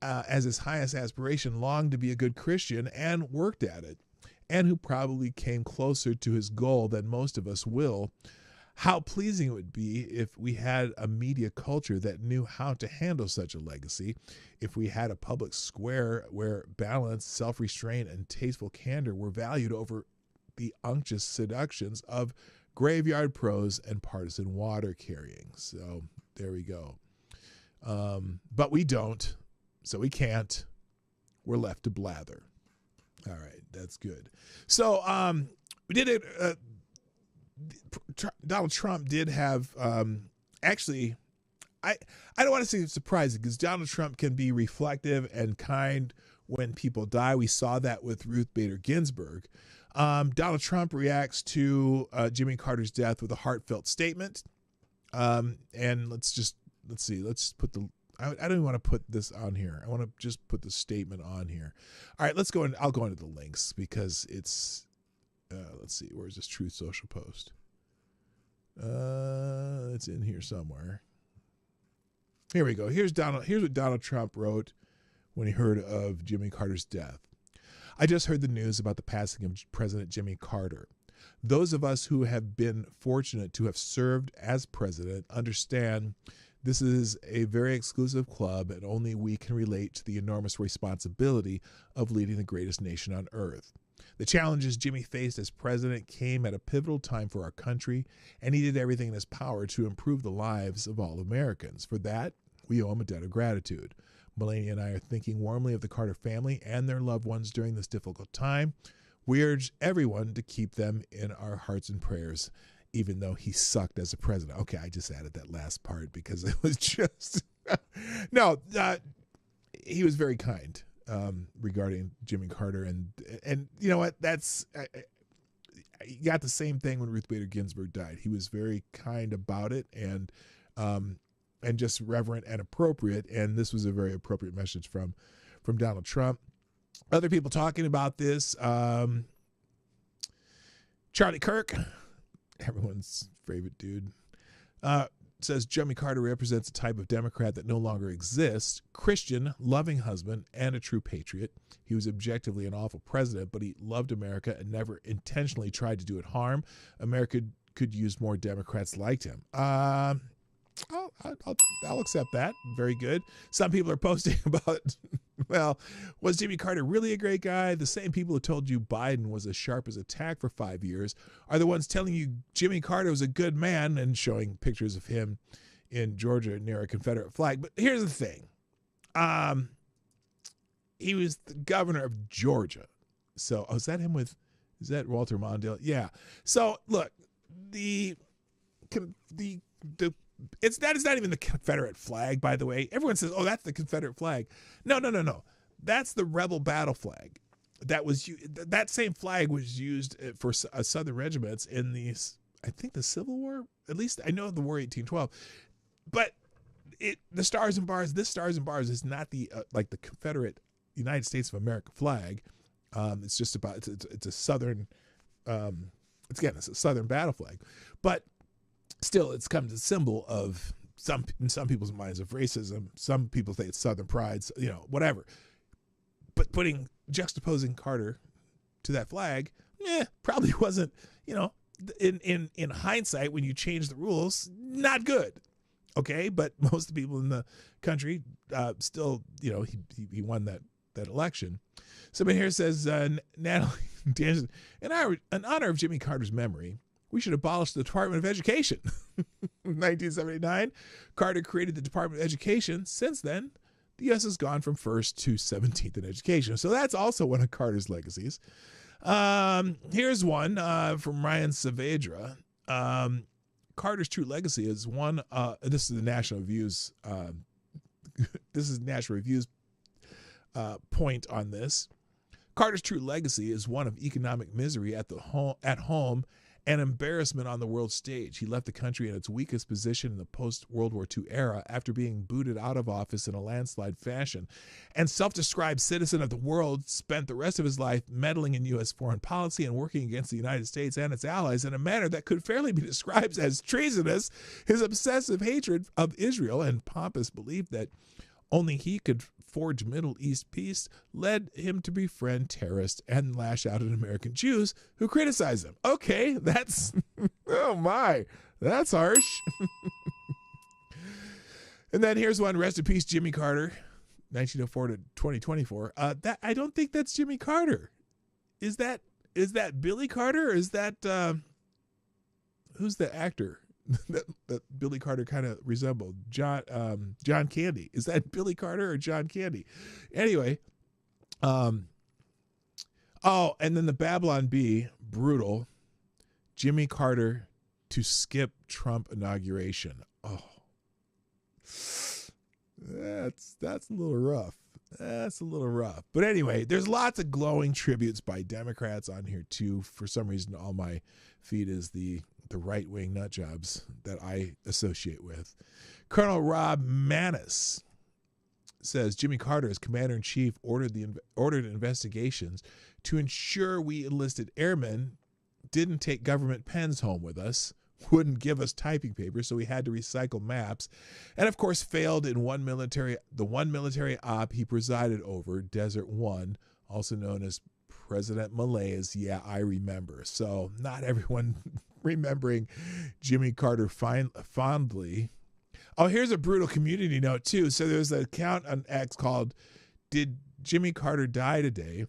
as his highest aspiration, longed to be a good Christian and worked at it, and who probably came closer to his goal than most of us will. How pleasing it would be if we had a media culture that knew how to handle such a legacy, if we had a public square where balance, self-restraint, and tasteful candor were valued over the unctuous seductions of graveyard prose and partisan water carrying. So there we go. But we don't, so we can't. We're left to blather. All right, that's good. So we did it. Donald Trump did have actually, I don't want to say surprising, because Donald Trump can be reflective and kind when people die. We saw that with Ruth Bader Ginsburg. Donald Trump reacts to Jimmy Carter's death with a heartfelt statement. And let's put the, I don't even want to put this on here. I want to just put the statement on here. All right, let's go in. I'll go into the links because it's, let's see, where's this Truth Social post? It's in here somewhere. Here we go. Here's what Donald Trump wrote when he heard of Jimmy Carter's death. I just heard the news about the passing of President Jimmy Carter. Those of us who have been fortunate to have served as president understand this is a very exclusive club, and only we can relate to the enormous responsibility of leading the greatest nation on earth. The challenges Jimmy faced as president came at a pivotal time for our country, and he did everything in his power to improve the lives of all Americans. For that, we owe him a debt of gratitude. Melania and I are thinking warmly of the Carter family and their loved ones during this difficult time. We urge everyone to keep them in our hearts and prayers, even though he sucked as a president. Okay, I just added that last part because it was just... No, he was very kind regarding Jimmy Carter. And you know what? That's... you got the same thing when Ruth Bader Ginsburg died. He was very kind about it and just reverent and appropriate. And this was a very appropriate message from Donald Trump. Other people talking about this, Charlie Kirk, everyone's favorite dude, says Jimmy Carter represents a type of Democrat that no longer exists, Christian, loving husband, and a true patriot. He was objectively an awful president, but he loved America and never intentionally tried to do it harm. America could use more Democrats like him. I'll accept that. Very good. Some people are posting about, well, was Jimmy Carter really a great guy? The same people who told you Biden was as sharp as a tack for 5 years are the ones telling you Jimmy Carter was a good man and showing pictures of him in Georgia near a Confederate flag. But here's the thing. He was the governor of Georgia. So, is that Walter Mondale? Yeah. So, look, that is not even the Confederate flag, by the way. Everyone says, oh, that's the Confederate flag. No. That's the rebel battle flag. That same flag was used for Southern regiments in the Civil War. At least I know the War 1812. But the Stars and Bars, this Stars and Bars is not the like the Confederate United States of America flag. It's just about, it's a Southern, it's a Southern battle flag. But still, it's come to a symbol of in some people's minds of racism. Some people say it's Southern pride, whatever. But juxtaposing Carter to that flag, probably wasn't, in hindsight, when you change the rules, not good. Okay, but most of the people in the country still, he won that election. Somebody here says, Natalie, in honor of Jimmy Carter's memory, we should abolish the Department of Education. 1979, Carter created the Department of Education. Since then, the U.S. has gone from first to 17th in education. So that's also one of Carter's legacies. Here's one from Ryan Saavedra. Carter's true legacy is one. This is the National Review's. This is National Review's point on this. Carter's true legacy is one of economic misery at home and embarrassment on the world stage. He left the country in its weakest position in the post-World War II era after being booted out of office in a landslide fashion. And self-described citizen of the world, spent the rest of his life meddling in U.S. foreign policy and working against the United States and its allies in a manner that could fairly be described as treasonous. His obsessive hatred of Israel and pompous belief that only he could forge Middle East peace, led him to befriend terrorists and lash out at American Jews who criticize him. Okay, that's, oh my, that's harsh. And then here's one, rest in peace, Jimmy Carter, 1904 to 2024. That I don't think that's Jimmy Carter. Is that Billy Carter, or is that who's the actor that Billy Carter kind of resembled? John Candy. Is that Billy Carter or John Candy? Anyway, and then the Babylon Bee, brutal. Jimmy Carter to skip Trump inauguration. Oh, that's a little rough. That's a little rough. But anyway, there's lots of glowing tributes by Democrats on here too. For some reason, all my feed is the right-wing nut jobs that I associate with. Colonel Rob Maness says Jimmy Carter, as commander-in-chief, ordered investigations to ensure we enlisted airmen didn't take government pens home with us, wouldn't give us typing paper, so we had to recycle maps, and of course failed in the one military op he presided over, Desert One, also known as President Malay's. Yeah, I remember. So not everyone remembering Jimmy Carter fondly. Oh, here's a brutal community note too. So there's an account on X called "Did Jimmy Carter Die Today?"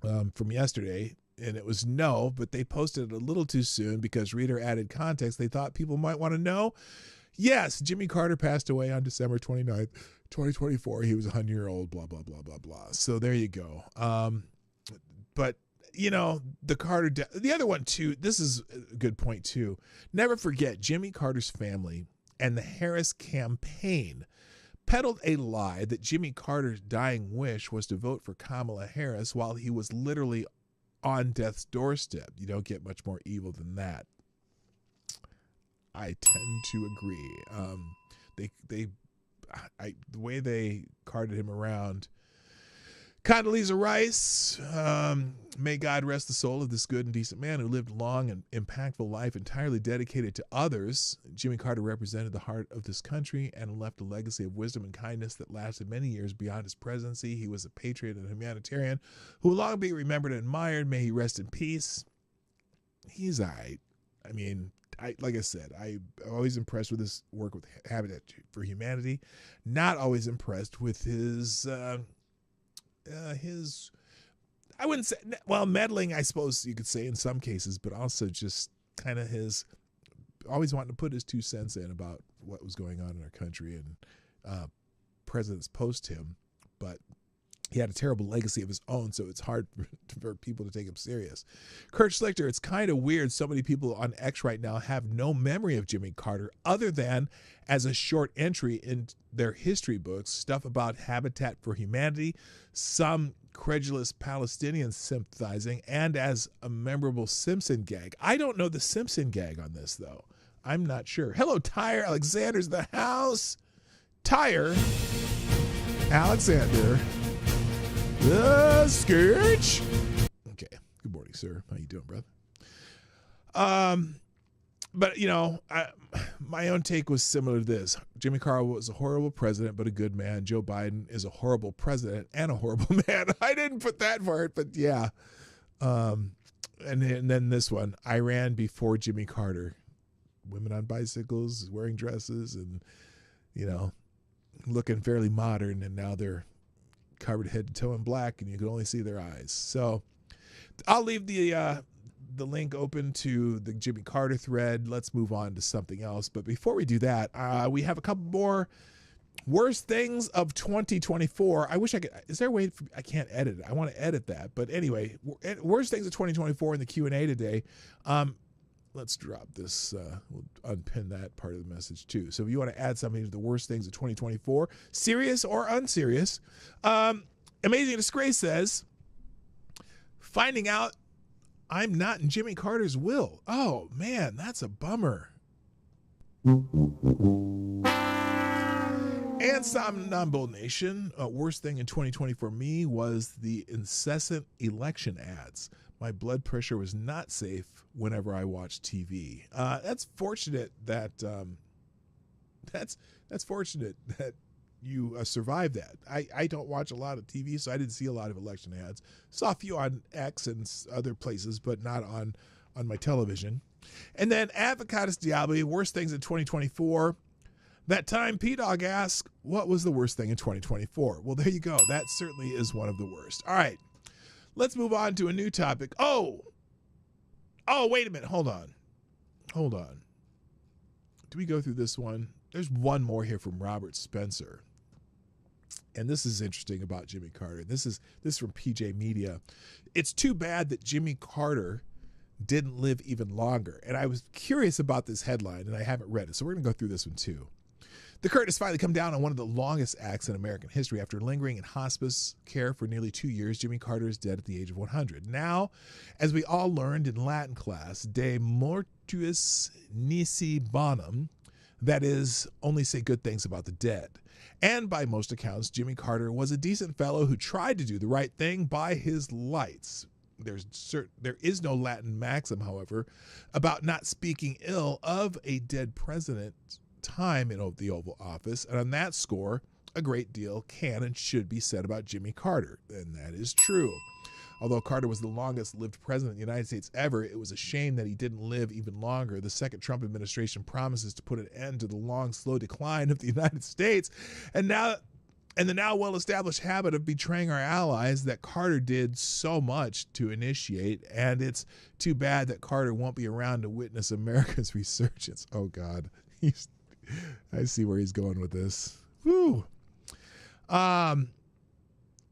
From yesterday. And it was no, but they posted it a little too soon because reader added context they thought people might want to know. Yes, Jimmy Carter passed away on December 29th, 2024. He was 100-year-old, blah, blah, blah, blah, blah. So there you go. But, you know, the other one too, this is a good point too. Never forget Jimmy Carter's family and the Harris campaign peddled a lie that Jimmy Carter's dying wish was to vote for Kamala Harris while he was literally on death's doorstep. You don't get much more evil than that. I tend to agree. The way they carted him around. Condoleezza Rice, may God rest the soul of this good and decent man who lived a long and impactful life entirely dedicated to others. Jimmy Carter represented the heart of this country and left a legacy of wisdom and kindness that lasted many years beyond his presidency. He was a patriot and a humanitarian who will long be remembered and admired. May he rest in peace. He's all right. I mean, like I said, I'm always impressed with his work with Habitat for Humanity. Not always impressed with his I wouldn't say, well, meddling, I suppose you could say in some cases, but also just kind of his always wanting to put his 2 cents in about what was going on in our country and presidents post him. But he had a terrible legacy of his own, so it's hard for people to take him serious. Kurt Schlichter, it's kind of weird. So many people on X right now have no memory of Jimmy Carter other than as a short entry in their history books, stuff about Habitat for Humanity, some credulous Palestinians sympathizing, and as a memorable Simpson gag. I don't know the Simpson gag on this, though. I'm not sure. Hello, Tyre. Alexander's in the house. Tyre. Alexander. The Scourge. Okay. Good morning, sir. How you doing, brother? But, you know, my own take was similar to this. Jimmy Carter was a horrible president, but a good man. Joe Biden is a horrible president and a horrible man. I didn't put that part, but yeah. And then this one, Iran before Jimmy Carter. Women on bicycles, wearing dresses, and, you know, looking fairly modern, and now they're covered head to toe in black, and you can only see their eyes. So I'll leave the link open to the Jimmy Carter thread. Let's move on to something else. But before we do that, we have a couple more worst things of 2024. I wish I could. Is there a way? I can't edit it. I want to edit that. But anyway, worst things of 2024 in the Q&A today. Let's drop this. We'll unpin that part of the message too. So if you want to add something to the worst things of 2024, serious or unserious, Amazing Disgrace says, finding out I'm not in Jimmy Carter's will. Oh man, that's a bummer. And some non-bold nation, worst thing in 2020 for me was the incessant election ads. My blood pressure was not safe whenever I watched TV. That's fortunate that you survive that. I don't watch a lot of TV, so I didn't see a lot of election ads. Saw a few on X and other places, but not on my television. And then Avocatus Diablo, worst things in 2024. That time P-Dog asked, what was the worst thing in 2024? Well, there you go. That certainly is one of the worst. All right, let's move on to a new topic. Oh, wait a minute. Hold on. Do we go through this one? There's one more here from Robert Spencer. And this is interesting about Jimmy Carter. This is from PJ Media. It's too bad that Jimmy Carter didn't live even longer. And I was curious about this headline, and I haven't read it, so we're going to go through this one too. The curtain has finally come down on one of the longest acts in American history. After lingering in hospice care for nearly 2 years, Jimmy Carter is dead at the age of 100. Now, as we all learned in Latin class, de mortuis nisi bonum, that is, only say good things about the dead. And by most accounts, Jimmy Carter was a decent fellow who tried to do the right thing by his lights. There is no Latin maxim, however, about not speaking ill of a dead president's time in the Oval Office. And on that score, a great deal can and should be said about Jimmy Carter. And that is true. Although Carter was the longest-lived president of the United States ever, it was a shame that he didn't live even longer. The second Trump administration promises to put an end to the long, slow decline of the United States. And the now well-established habit of betraying our allies that Carter did so much to initiate. And it's too bad that Carter won't be around to witness America's resurgence. Oh, God. I see where he's going with this. Woo.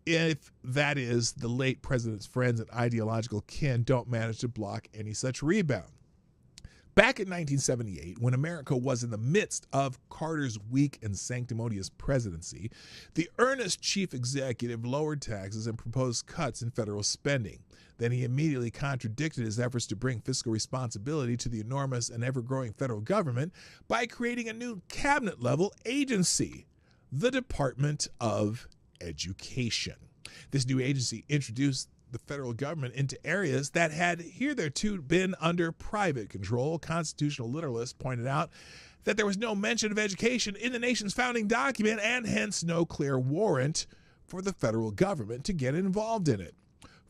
If that is, the late president's friends and ideological kin don't manage to block any such rebound. Back in 1978, when America was in the midst of Carter's weak and sanctimonious presidency, the earnest chief executive lowered taxes and proposed cuts in federal spending. Then he immediately contradicted his efforts to bring fiscal responsibility to the enormous and ever-growing federal government by creating a new cabinet-level agency, the Department of Education. This new agency introduced the federal government into areas that had hitherto been under private control. Constitutional literalists pointed out that there was no mention of education in the nation's founding document and hence no clear warrant for the federal government to get involved in it.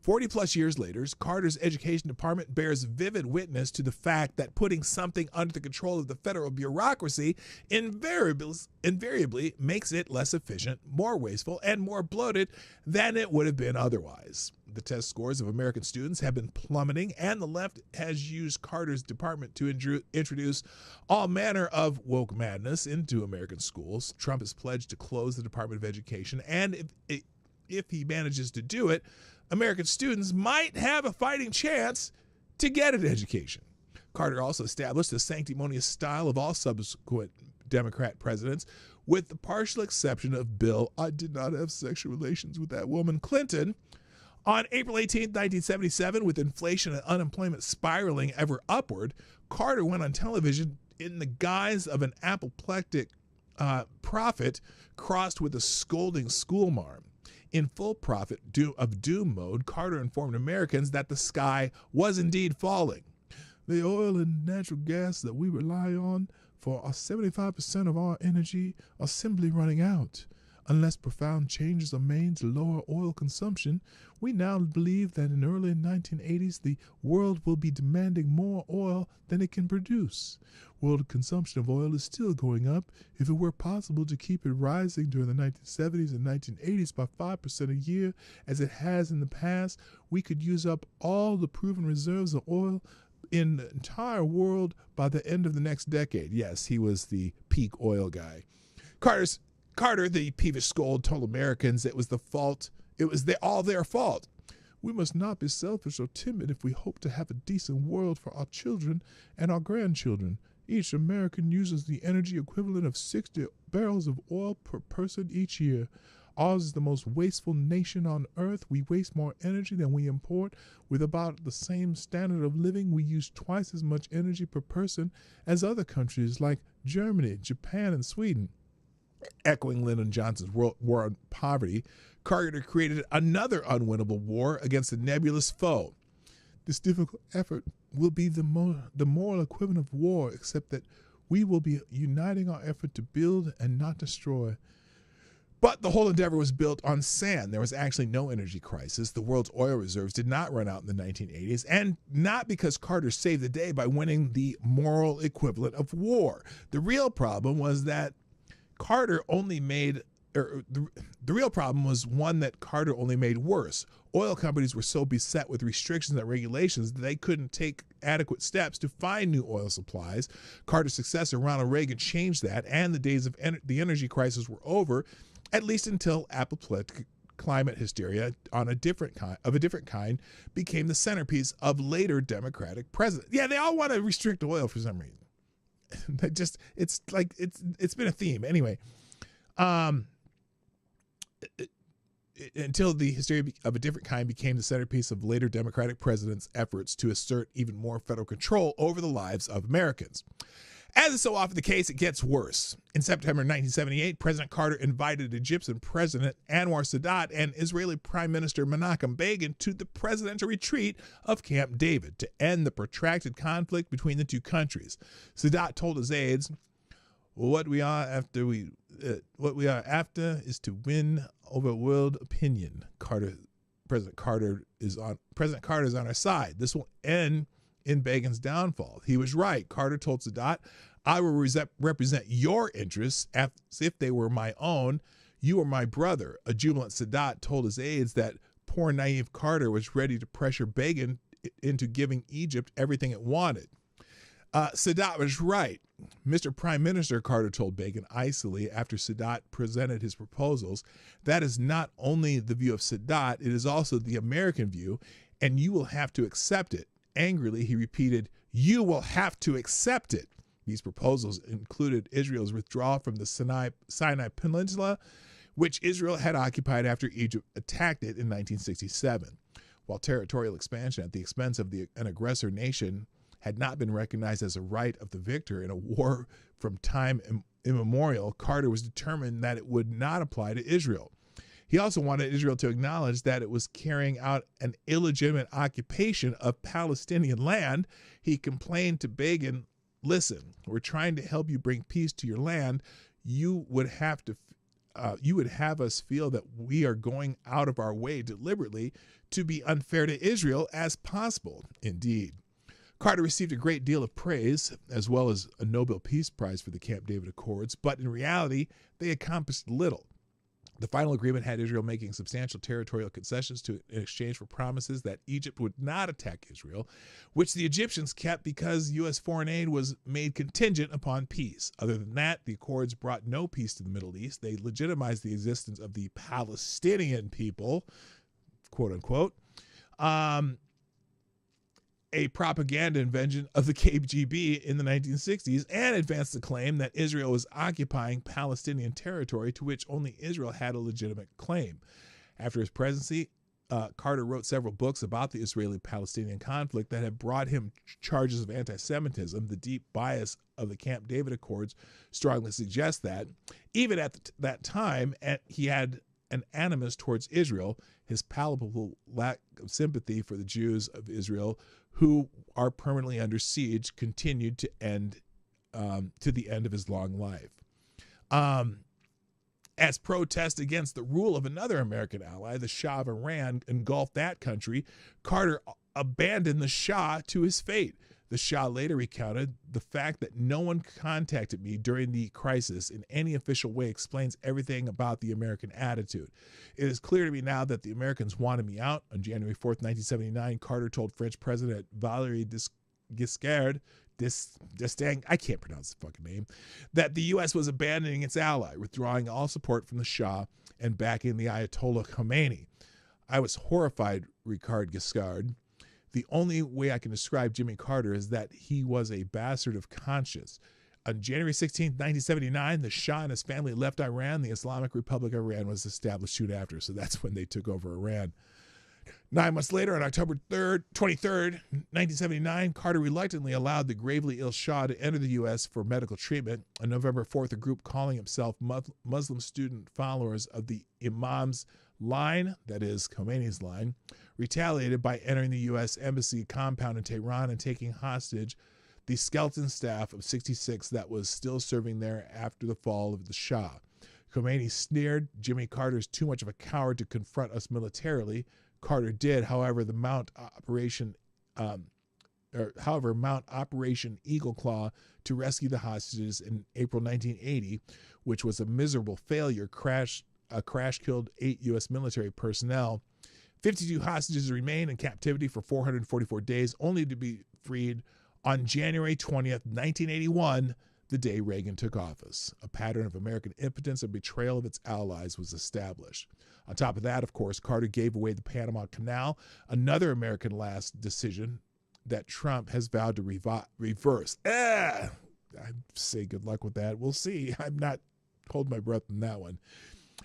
40-plus years later, Carter's education department bears vivid witness to the fact that putting something under the control of the federal bureaucracy invariably makes it less efficient, more wasteful, and more bloated than it would have been otherwise. The test scores of American students have been plummeting, and the left has used Carter's department to introduce all manner of woke madness into American schools. Trump has pledged to close the Department of Education, and if he manages to do it, American students might have a fighting chance to get an education. Carter also established the sanctimonious style of all subsequent Democrat presidents, with the partial exception of Bill, I did not have sexual relations with that woman, Clinton. On April 18, 1977, with inflation and unemployment spiraling ever upward, Carter went on television in the guise of an apoplectic prophet crossed with a scolding schoolmarm. In full prophet of doom mode, Carter informed Americans that the sky was indeed falling. The oil and natural gas that we rely on for 75% of our energy are simply running out. Unless profound changes are made to lower oil consumption, we now believe that in early 1980s the world will be demanding more oil than it can produce. World consumption of oil is still going up. If it were possible to keep it rising during the 1970s and 1980s by 5% a year, as it has in the past, we could use up all the proven reserves of oil in the entire world by the end of the next decade. Yes, he was the peak oil guy. Carter, the peevish scold, told Americans it was all their fault. We must not be selfish or timid if we hope to have a decent world for our children and our grandchildren. Each American uses the energy equivalent of 60 barrels of oil per person each year. Ours is the most wasteful nation on earth. We waste more energy than we import. With about the same standard of living, we use twice as much energy per person as other countries like Germany, Japan, and Sweden. Echoing Lyndon Johnson's war on poverty, Carter created another unwinnable war against a nebulous foe. This difficult effort will be the moral equivalent of war, except that we will be uniting our effort to build and not destroy. But the whole endeavor was built on sand. There was actually no energy crisis. The world's oil reserves did not run out in the 1980s, and not because Carter saved the day by winning the moral equivalent of war. The real problem was that Carter only made, or the real problem was one that Carter only made worse. Oil companies were so beset with restrictions and regulations that they couldn't take adequate steps to find new oil supplies. Carter's successor, Ronald Reagan, changed that, and the days of the energy crisis were over, at least until apoplectic climate hysteria of a different kind became the centerpiece of later Democratic presidents. Yeah, they all want to restrict oil for some reason. It's been a theme anyway. Until the hysteria of a different kind became the centerpiece of later Democratic presidents' efforts to assert even more federal control over the lives of Americans. As is so often the case, it gets worse. In September 1978, President Carter invited Egyptian President Anwar Sadat and Israeli Prime Minister Menachem Begin to the presidential retreat of Camp David to end the protracted conflict between the two countries. Sadat told his aides, "What we are after is to win over world opinion. President Carter is on our side. This will end in Begin's downfall." He was right. Carter told Sadat, "I will represent your interests as if they were my own. You are my brother." A jubilant Sadat told his aides that poor naive Carter was ready to pressure Begin into giving Egypt everything it wanted. Sadat was right. "Mr. Prime Minister," Carter told Begin icily after Sadat presented his proposals, "that is not only the view of Sadat, it is also the American view, and you will have to accept it." Angrily, he repeated, "You will have to accept it." These proposals included Israel's withdrawal from the Sinai Peninsula, which Israel had occupied after Egypt attacked it in 1967. While territorial expansion at the expense of an aggressor nation had not been recognized as a right of the victor in a war from time immemorial, Carter was determined that it would not apply to Israel. He also wanted Israel to acknowledge that it was carrying out an illegitimate occupation of Palestinian land. He complained to Begin, "Listen, we're trying to help you bring peace to your land. You would have us feel that we are going out of our way deliberately to be unfair to Israel as possible." Indeed. Carter received a great deal of praise, as well as a Nobel Peace Prize for the Camp David Accords, but in reality, they accomplished little. The final agreement had Israel making substantial territorial concessions in exchange for promises that Egypt would not attack Israel, which the Egyptians kept because U.S. foreign aid was made contingent upon peace. Other than that, the Accords brought no peace to the Middle East. They legitimized the existence of the Palestinian people, quote unquote, a propaganda invention of the KGB in the 1960s, and advanced the claim that Israel was occupying Palestinian territory to which only Israel had a legitimate claim. After his presidency, Carter wrote several books about the Israeli-Palestinian conflict that have brought him charges of anti-Semitism. The deep bias of the Camp David Accords strongly suggests that, even at that time, he had an animus towards Israel. His palpable lack of sympathy for the Jews of Israel, who are permanently under siege, continued to the end of his long life. As protest against the rule of another American ally, the Shah of Iran, engulfed that country, Carter abandoned the Shah to his fate. The Shah later recounted, "The fact that no one contacted me during the crisis in any official way explains everything about the American attitude. It is clear to me now that the Americans wanted me out." On January 4th, 1979, Carter told French President Valéry Giscard d'Estaing, I can't pronounce the fucking name, that the U.S. was abandoning its ally, withdrawing all support from the Shah and backing the Ayatollah Khomeini. "I was horrified," Ricard Giscard. "The only way I can describe Jimmy Carter is that he was a bastard of conscience." On January 16, 1979, the Shah and his family left Iran. The Islamic Republic of Iran was established soon after, so that's when they took over Iran. 9 months later, on October 23rd, 1979, Carter reluctantly allowed the gravely ill Shah to enter the U.S. for medical treatment. On November 4th, a group calling himself Muslim student followers of the Imam's line, that is Khomeini's line, retaliated by entering the U.S. Embassy compound in Tehran and taking hostage the skeleton staff of 66 that was still serving there after the fall of the Shah. Khomeini sneered, Jimmy Carter's too much of a coward to confront us militarily. Carter did, however, Mount Operation Eagle Claw to rescue the hostages in April 1980, which was a miserable failure. A crash killed 8 U.S. military personnel. 52 hostages remain in captivity for 444 days, only to be freed on January 20th, 1981, the day Reagan took office. A pattern of American impotence and betrayal of its allies was established. On top of that, of course, Carter gave away the Panama Canal, another American last decision that Trump has vowed to reverse. I say good luck with that. We'll see. I'm not holding my breath on that one.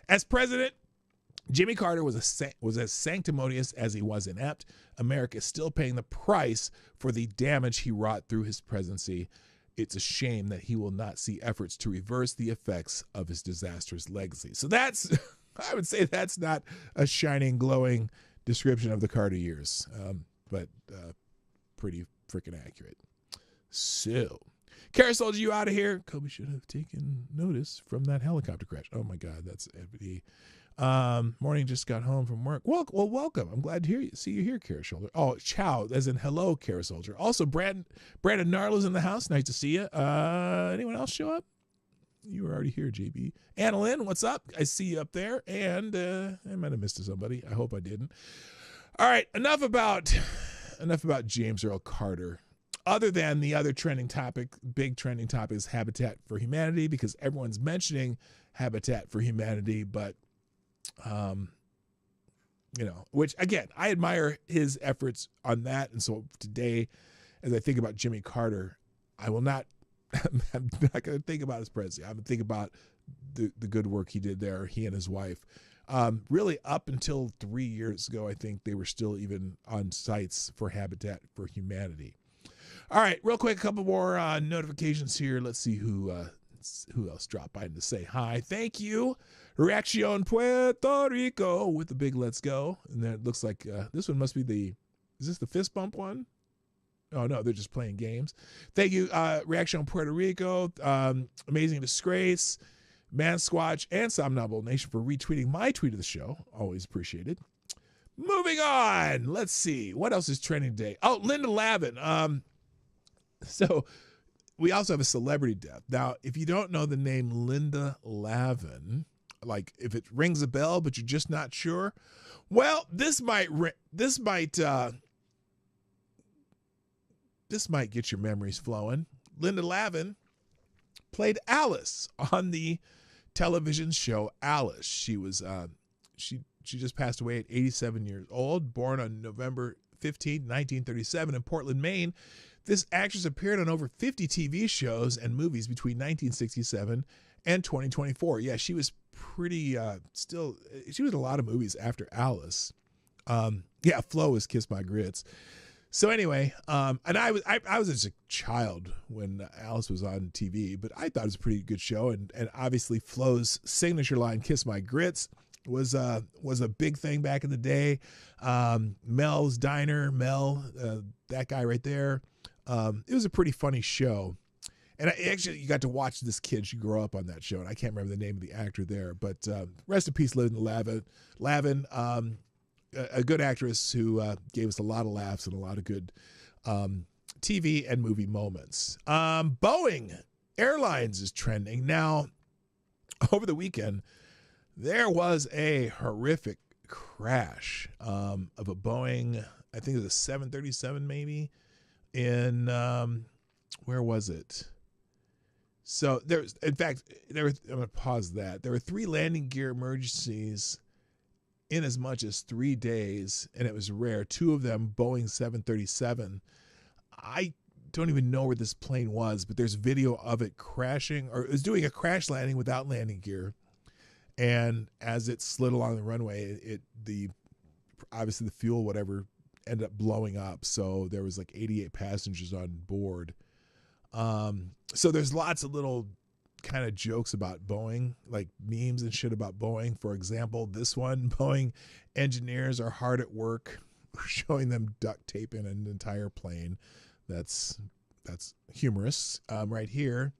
As president, Jimmy Carter was as sanctimonious as he was inept. America is still paying the price for the damage he wrought through his presidency. It's a shame that he will not see efforts to reverse the effects of his disastrous legacy. So that's, I would say that's not a shining, glowing description of the Carter years, but pretty freaking accurate. So, Carousel, you out of here? Kobe should have taken notice from that helicopter crash. Oh my God, that's everybody. Morning, just got home from work. Well, welcome. I'm glad to see you here, Kara Shoulder. Oh, ciao, as in hello, Kara Soldier. Also, Brandon Narla's in the house. Nice to see you. Anyone else show up? You were already here, JB. Annalyn, what's up? I see you up there. And I might have missed somebody. I hope I didn't. All right, enough about James Earl Carter. Other than the other big trending topic is Habitat for Humanity, because everyone's mentioning Habitat for Humanity, but which again, I admire his efforts on that. And so today, as I think about Jimmy Carter, I'm not going to think about his presidency. I'm going to think about the good work he did there, he and his wife. Really up until 3 years ago, I think they were still even on sites for Habitat for Humanity. All right, real quick, a couple more notifications here. Let's see who else dropped by to say hi. Thank you. Reaction Puerto Rico with the big let's go. And then it looks like this one must be is this the fist bump one? Oh, no, they're just playing games. Thank you, Reaction Puerto Rico, Amazing Disgrace, Man Squatch, and Somnambule Nation for retweeting my tweet of the show. Always appreciated. Moving on. Let's see. What else is trending today? Oh, Linda Lavin. So we also have a celebrity death. Now, if you don't know the name Linda Lavin, like if it rings a bell, but you're just not sure, well, this might get your memories flowing. Linda Lavin played Alice on the television show Alice. She was she just passed away at 87 years old, born on November 15, 1937 in Portland, Maine. This actress appeared on over 50 TV shows and movies between 1967 and 2024. Yeah, she was pretty she was in a lot of movies after Alice. Flo was Kiss My Grits. So anyway, and I was as a child when Alice was on TV, but I thought it was a pretty good show. And obviously Flo's signature line, Kiss My Grits, was a big thing back in the day. Mel's Diner, that guy right there. It was a pretty funny show. And you got to watch this kid. She grew up on that show, and I can't remember the name of the actor there. But rest in peace, Linda Lavin. A good actress who gave us a lot of laughs and a lot of good TV and movie moments. Boeing Airlines is trending. Now, over the weekend, there was a horrific crash of a Boeing, I think it was a 737 maybe, in, where was it? So I'm going to pause that. There were 3 landing gear emergencies in as much as 3 days, and it was rare. 2 of them, Boeing 737. I don't even know where this plane was, but there's video of it crashing, or it was doing a crash landing without landing gear. And as it slid along the runway, obviously the fuel, whatever, ended up blowing up. So there was like 88 passengers on board. So there's lots of little kind of jokes about Boeing, like memes and shit about Boeing. For example, this one, Boeing engineers are hard at work showing them duct taping an entire plane. That's humorous. Right here,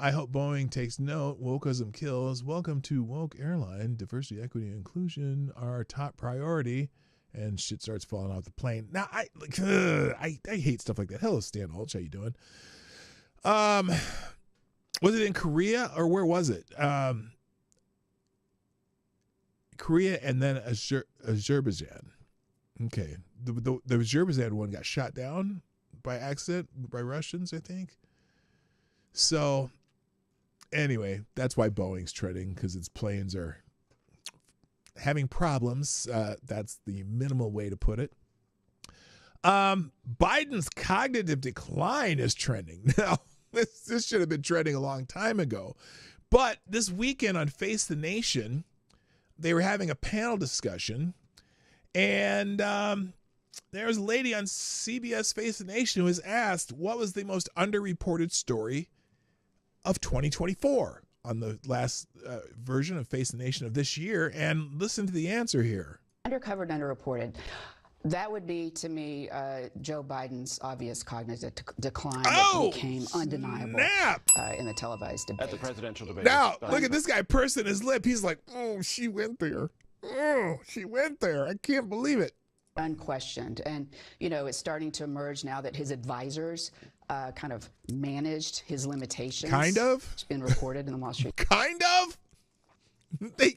I hope Boeing takes note. Wokeism kills. Welcome to Woke Airline. Diversity, equity, and inclusion are our top priority. And shit starts falling off the plane. Now, I hate stuff like that. Hello, Stan Holtz. How you doing? Was it in Korea or where was it? Korea and then Azerbaijan. Okay. The Azerbaijan one got shot down by accident by Russians, I think. So anyway, that's why Boeing's treading, because its planes are having problems. That's the minimal way to put it. Biden's cognitive decline is trending. Now, this should have been trending a long time ago. But this weekend on Face the Nation, they were having a panel discussion. And there was a lady on CBS Face the Nation who was asked what was the most underreported story of 2024 on the last version of Face the Nation of this year. And listen to the answer here. Undercovered, underreported. That would be, to me, Joe Biden's obvious cognitive decline that became undeniable in the televised debate. At the presidential debate. Now, look at this guy pursing his lip. He's like, oh, she went there. Oh, she went there. I can't believe it. Unquestioned. And, you know, it's starting to emerge now that his advisors kind of managed his limitations. Kind of? It's been reported in the Wall Street. Kind of? They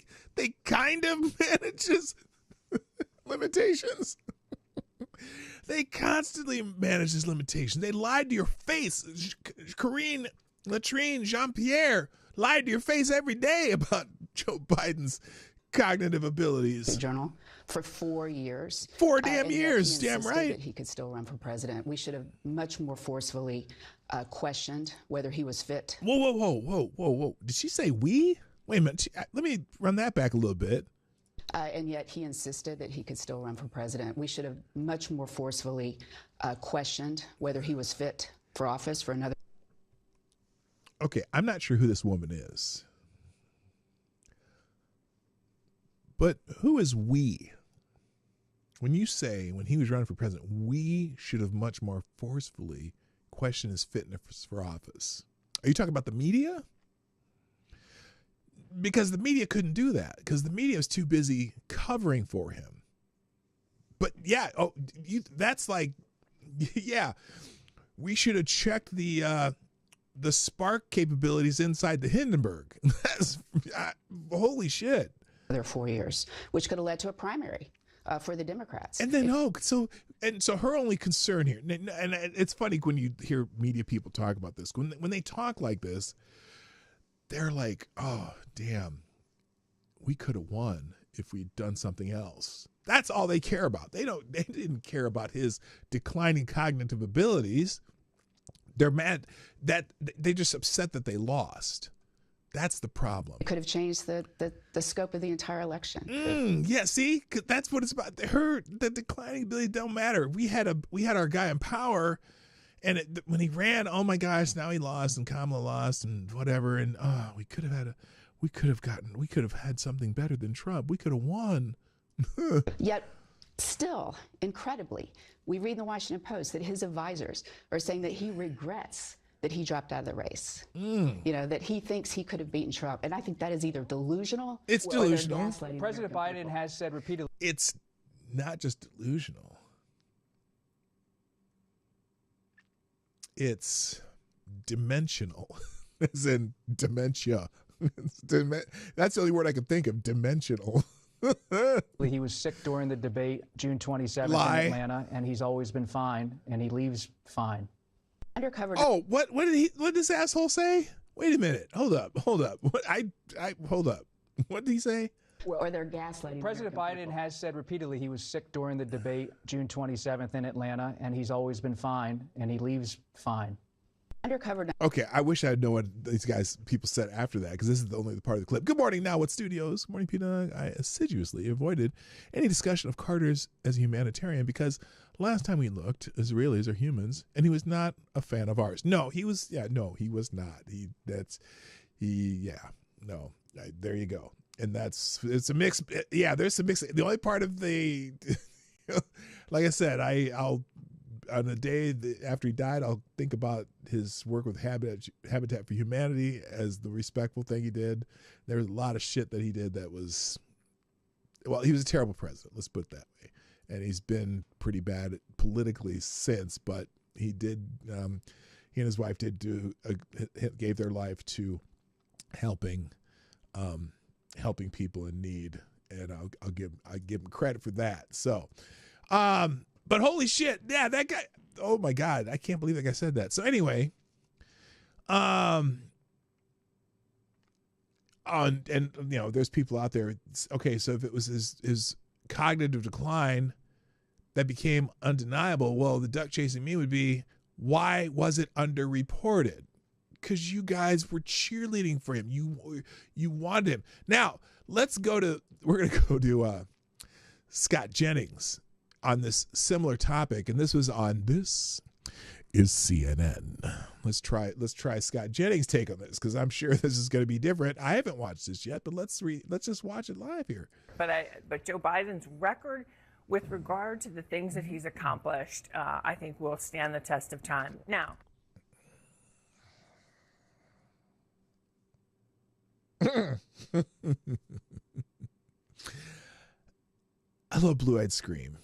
kind of manage his limitations. They constantly manage his limitations. They lied to your face. Karine, Latrine, Jean-Pierre lied to your face every day about Joe Biden's cognitive abilities. Journal for 4 years. 4 damn years, damn right. That he could still run for president. We should have much more forcefully questioned whether he was fit. Whoa. Did she say we? Wait a minute. Let me run that back a little bit. And yet he insisted that he could still run for president. We should have much more forcefully questioned whether he was fit for office for another. Okay, I'm not sure who this woman is. But who is we? When you say, when he was running for president, we should have much more forcefully questioned his fitness for office. Are you talking about the media? Because the media couldn't do that, because the media was too busy covering for him. But yeah, that's like, yeah, we should have checked the spark capabilities inside the Hindenburg. That's holy shit. There are 4 years, which could have led to a primary for the Democrats. And then so her only concern here, and it's funny when you hear media people talk about this, when they talk like this, they're like, oh damn, we could have won if we'd done something else. That's all they care about. They didn't care about his declining cognitive abilities. They're mad that they're just upset that they lost. That's the problem. It could have changed the scope of the entire election. Yeah, see, that's what it's about. The declining ability don't matter. We had our guy in power, and when he ran, oh my gosh, now he lost, and Kamala lost, and whatever, and we could have had something better than Trump. We could have won. Yet, still, incredibly, we read in the Washington Post that his advisors are saying that he regrets that he dropped out of the race. You know, that he thinks he could have beaten Trump. And I think that is either delusional. It's delusional. President Biden has said repeatedly. It's not just delusional. It's dimensional, as in dementia. That's the only word I can think of, dimensional. He was sick during the debate June 27th in Atlanta, and he's always been fine, and he leaves fine. Undercover. Oh, what did this asshole say? Wait a minute. Hold up. Hold up. What did he say? Or they're gaslighting. President Biden has said repeatedly he was sick during the debate June 27th in Atlanta, and he's always been fine, and he leaves fine. Undercover. Okay, I wish I known what these people said after that, because this is the only part of the clip. Good morning, Now What Studios. Good morning, Peter. I assiduously avoided any discussion of Carter's as a humanitarian because last time we looked, Israelis are humans, and he was not a fan of ours. No, he was. Yeah, no, he was not. There you go. And it's a mix. Yeah, there's some mix. The only part of the, like I said, I'll on the day after he died, I'll think about his work with Habitat for Humanity as the respectful thing he did. There was a lot of shit that he did that was, well, he was a terrible president. Let's put it that way. And he's been pretty bad politically since, but he did, he and his wife did gave their life to helping people in need. And I'll give him credit for that. So, but holy shit, yeah, that guy. Oh my God, I can't believe that guy said that. So anyway, and there's people out there. Okay, so if it was his cognitive decline that became undeniable, well, the duck chasing me would be, why was it underreported? Because you guys were cheerleading for him. You wanted him. Now we're gonna go to Scott Jennings on this similar topic, and this was on This Is CNN. Let's try Scott Jennings' take on this, because I'm sure this is going to be different. I haven't watched this yet, but let's just watch it live here. But Joe Biden's record with regard to the things that he's accomplished, I think will stand the test of time. Now. I love Blue-Eyed Scream.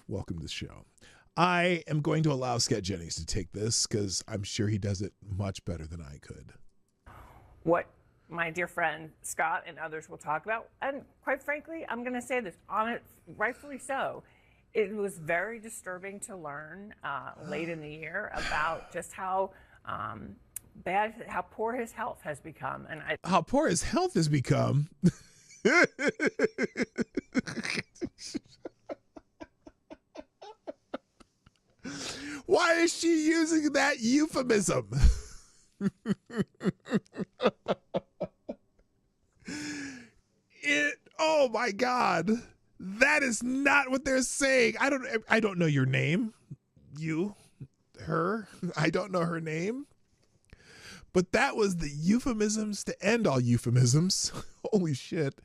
Welcome to the show. I am going to allow Scott Jennings to take this because I'm sure he does it much better than I could. What my dear friend Scott and others will talk about, and quite frankly, I'm going to say this on it, rightfully so. It was very disturbing to learn late in the year about just how how poor his health has become, and how poor his health has become. Why is she using that euphemism? Oh my God, that is not what they're saying. I don't know your name. Her. I don't know her name. But that was the euphemisms to end all euphemisms. Holy shit.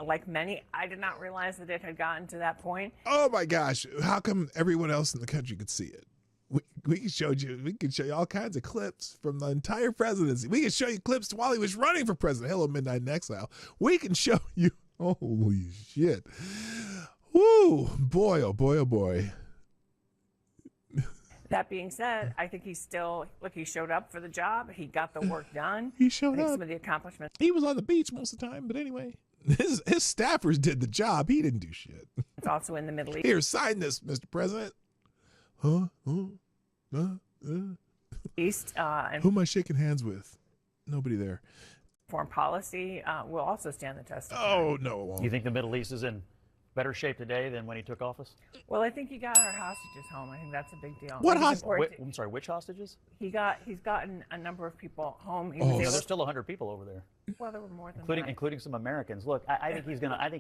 Like many, I did not realize that it had gotten to that point. Oh my gosh. How come everyone else in the country could see it? We can show you all kinds of clips from the entire presidency. We can show you clips while he was running for president. Hello, Midnight in Exile. We can show you. Holy shit. Woo. Boy, oh boy, oh boy. That being said, I think he's still, he showed up for the job. He got the work done. He showed up. Some of the accomplishments. He was on the beach most of the time, but anyway, his staffers did the job. He didn't do shit. It's also in the Middle East. Here, sign this, Mr. President. East. And who am I shaking hands with? Nobody there. Foreign policy will also stand the test of time. Oh, no, it won't. You think the Middle East is in better shape today than when he took office? Well, I think he got our hostages home. I think that's a big deal. What hostages? I'm sorry, which hostages? He's gotten a number of people home. There's still 100 people over there. Well, there were more than that. Including some Americans. Look, I think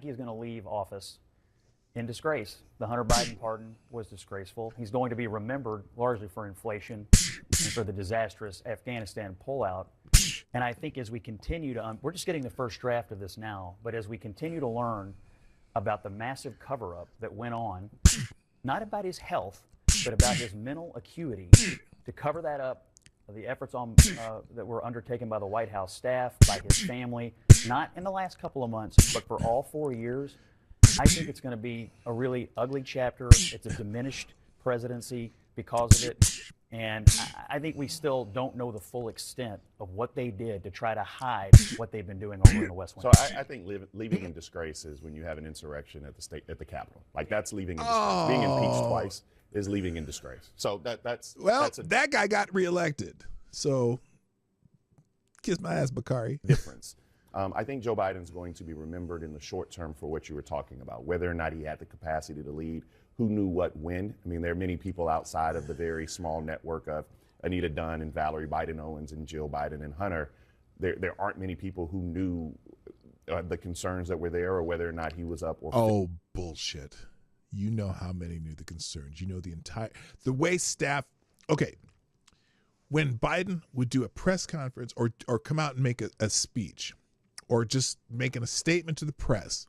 he's gonna leave office in disgrace. The Hunter Biden pardon was disgraceful. He's going to be remembered largely for inflation and for the disastrous Afghanistan pullout. And I think as we continue to, we're just getting the first draft of this now, but as we continue to learn about the massive cover-up that went on, not about his health, but about his mental acuity, to cover that up, the efforts that were undertaken by the White House staff, by his family, not in the last couple of months, but for all 4 years, I think it's going to be a really ugly chapter. It's a diminished presidency because of it. And I think we still don't know the full extent of what they did to try to hide what they've been doing over in the West Wing. So I think leaving in disgrace is when you have an insurrection at the Capitol. Like, that's leaving in disgrace. Being impeached twice is leaving in disgrace. So that's that guy got reelected. So kiss my ass, Bakari. Difference. I think Joe Biden's going to be remembered in the short term for what you were talking about, whether or not he had the capacity to lead, who knew what when. I mean, there are many people outside of the very small network of Anita Dunn and Valerie Biden Owens and Jill Biden and Hunter. There aren't many people who knew the concerns that were there or whether or not he was up or. Oh, bullshit. You know how many knew the concerns. You know the way staff. Okay. When Biden would do a press conference or come out and make a speech or just making a statement to the press,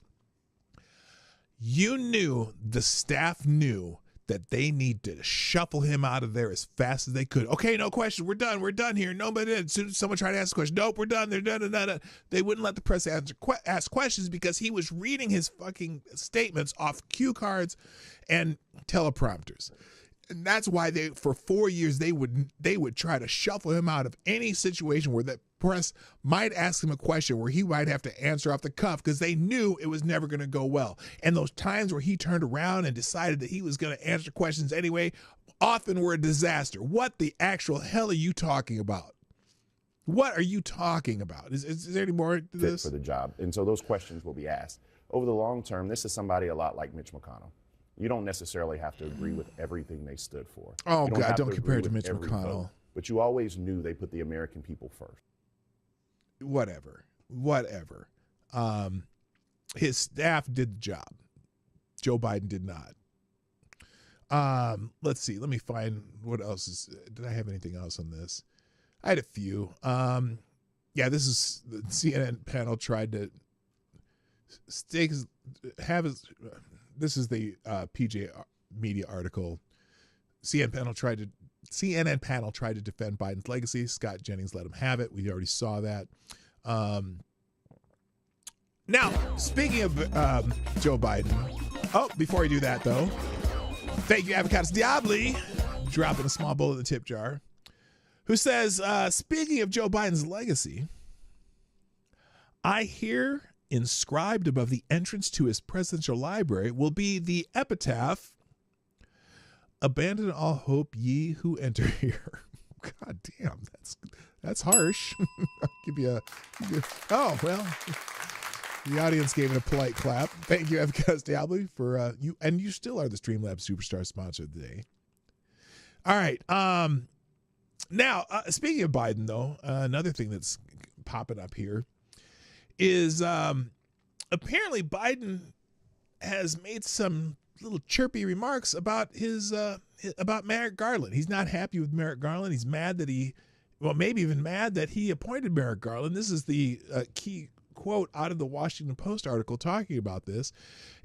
you knew, the staff knew that they need to shuffle him out of there as fast as they could. Okay, no questions. We're done here. Nobody. As soon as someone tried to ask a question, nope, we're done. They're done. They wouldn't let the press ask questions because he was reading his fucking statements off cue cards and teleprompters. And that's why for 4 years they would try to shuffle him out of any situation where the press might ask him a question where he might have to answer off the cuff because they knew it was never going to go well. And those times where he turned around and decided that he was going to answer questions anyway often were a disaster. What the actual hell are you talking about? What are you talking about? Is there any more to this? Fit for the job. And so those questions will be asked. Over the long term, this is somebody a lot like Mitch McConnell. You don't necessarily have to agree with everything they stood for. Oh, God, don't compare it to Mitch McConnell. Vote, but you always knew they put the American people first. Whatever. His staff did the job. Joe Biden did not. Let's see. Let me find what else did I have anything else on this? I had a few. This is the CNN panel tried to this is the PJ Media article. CNN panel tried to defend Biden's legacy. Scott Jennings let him have it. We already saw that. Now, speaking of Joe Biden. Oh, before we do that, though, thank you, Avocados Diabli, dropping a small bowl in the tip jar, who says, speaking of Joe Biden's legacy, I hear inscribed above the entrance to his presidential library will be the epitaph, "Abandon all hope, ye who enter here." God damn, that's harsh. I'll give you oh, well, the audience gave it a polite clap. Thank you, Avocados Diabli, for you, and you still are the Streamlabs Superstar sponsor of the day. All right. Now, speaking of Biden, though, another thing that's popping up here is apparently Biden has made some little chirpy remarks about about Merrick Garland. He's not happy with Merrick Garland. He's mad that maybe even mad that he appointed Merrick Garland. This is the key quote out of the Washington Post article talking about this.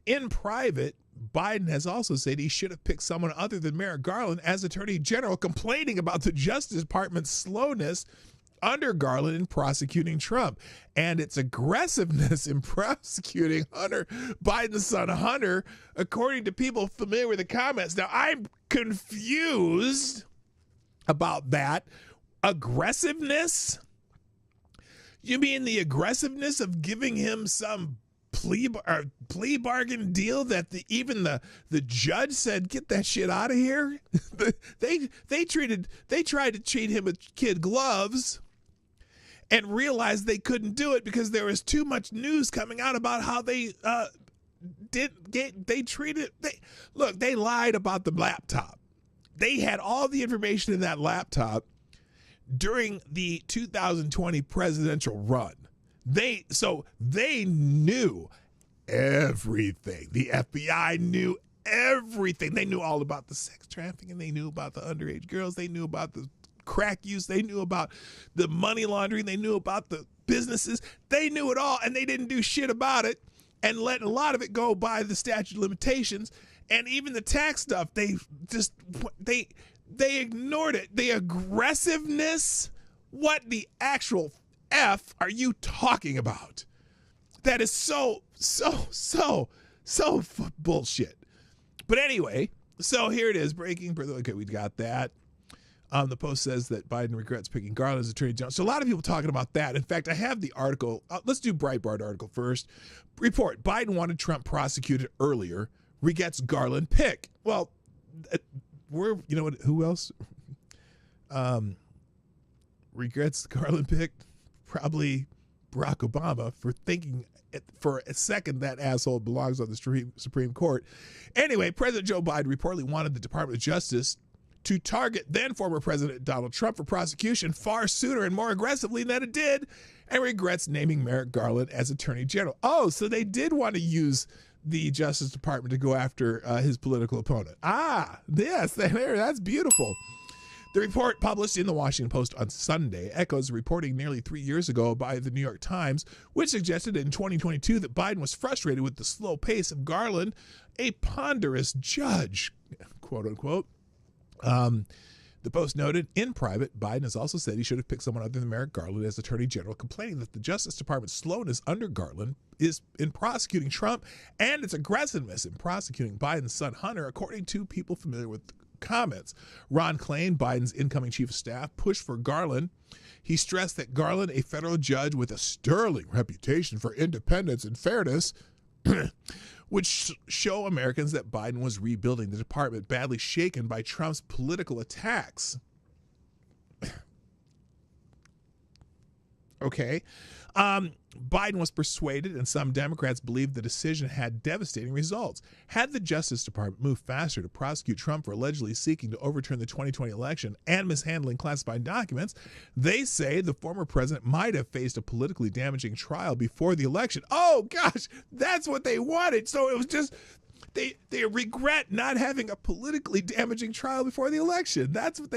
In private, Biden has also said he should have picked someone other than Merrick Garland as Attorney General, complaining about the Justice Department's slowness under Garland in prosecuting Trump and its aggressiveness in prosecuting Biden's son Hunter, according to people familiar with the comments. Now, I'm confused about that. Aggressiveness? You mean the aggressiveness of giving him some plea bargain deal that even the judge said, get that shit out of here? They tried to treat him with kid gloves and realized they couldn't do it because there was too much news coming out about how they they lied about the laptop. They had all the information in that laptop during the 2020 presidential run. They knew everything. The FBI knew everything. They knew all about the sex trafficking. They knew about the underage girls. They knew about the crack use. They knew about the money laundering. They knew about the businesses. They knew it all, and they didn't do shit about it and let a lot of it go by the statute of limitations. And even the tax stuff, they ignored it. The aggressiveness, what the actual F are you talking about? That is so bullshit. But anyway, so here it is, breaking. Okay, we got that. The Post says that Biden regrets picking Garland as Attorney General. So a lot of people talking about that. In fact, I have the article. Let's do Breitbart article first. Report: Biden wanted Trump prosecuted earlier. Regrets Garland pick. Well, who else regrets Garland pick? Probably Barack Obama, for thinking for a second that asshole belongs on the Supreme Court. Anyway, President Joe Biden reportedly wanted the Department of Justice to target then former President Donald Trump for prosecution far sooner and more aggressively than it did, and regrets naming Merrick Garland as Attorney General. Oh, so they did want to use the Justice Department to go after his political opponent. Ah, yes, that's beautiful. The report published in the Washington Post on Sunday echoes reporting nearly 3 years ago by the New York Times, which suggested in 2022 that Biden was frustrated with the slow pace of Garland, a ponderous judge, quote unquote. The Post noted, in private, Biden has also said he should have picked someone other than Merrick Garland as Attorney General, complaining that the Justice Department's slowness under Garland is in prosecuting Trump and its aggressiveness in prosecuting Biden's son Hunter, according to people familiar with the comments. Ron Klain, Biden's incoming chief of staff, pushed for Garland. He stressed that Garland, a federal judge with a sterling reputation for independence and fairness, would show Americans that Biden was rebuilding the department badly shaken by Trump's political attacks. Okay. Biden was persuaded, and some Democrats believed the decision had devastating results. Had the Justice Department moved faster to prosecute Trump for allegedly seeking to overturn the 2020 election and mishandling classified documents, they say the former president might have faced a politically damaging trial before the election. Oh, gosh, that's what they wanted. So it was just... They regret not having a politically damaging trial before the election. That's what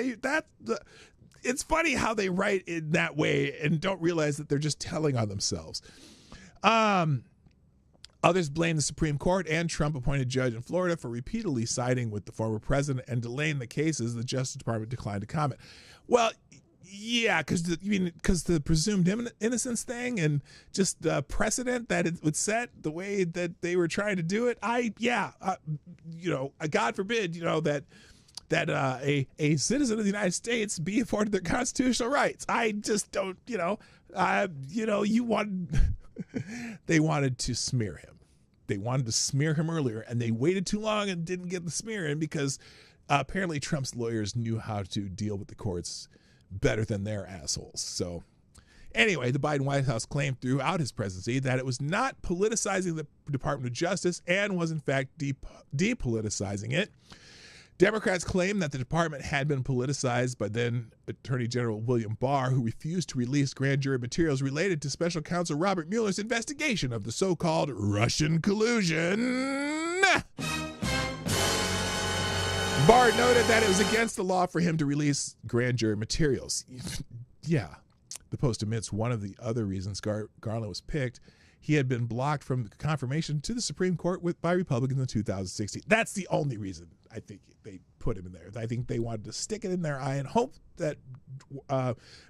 it's funny how they write in that way and don't realize that they're just telling on themselves. Others blame the Supreme Court and Trump-appointed judge in Florida for repeatedly siding with the former president and delaying the cases. The Justice Department declined to comment. Well, yeah, because the presumed innocence thing and just the precedent that it would set, the way that they were trying to do it. God forbid, that a citizen of the United States be afforded their constitutional rights. I just don't, they wanted to smear him. They wanted to smear him earlier, and they waited too long and didn't get the smear in because apparently Trump's lawyers knew how to deal with the courts better than their assholes. So anyway, the Biden White House claimed throughout his presidency that it was not politicizing the Department of Justice and was in fact depoliticizing it. Democrats claim that the department had been politicized by then Attorney General William Barr, who refused to release grand jury materials related to Special Counsel Robert Mueller's investigation of the so-called Russian collusion. Barr noted that it was against the law for him to release grand jury materials. Yeah, the Post admits one of the other reasons Garland was picked. He had been blocked from confirmation to the Supreme Court by Republicans in 2016. That's the only reason I think they put him in there. I think they wanted to stick it in their eye and hope that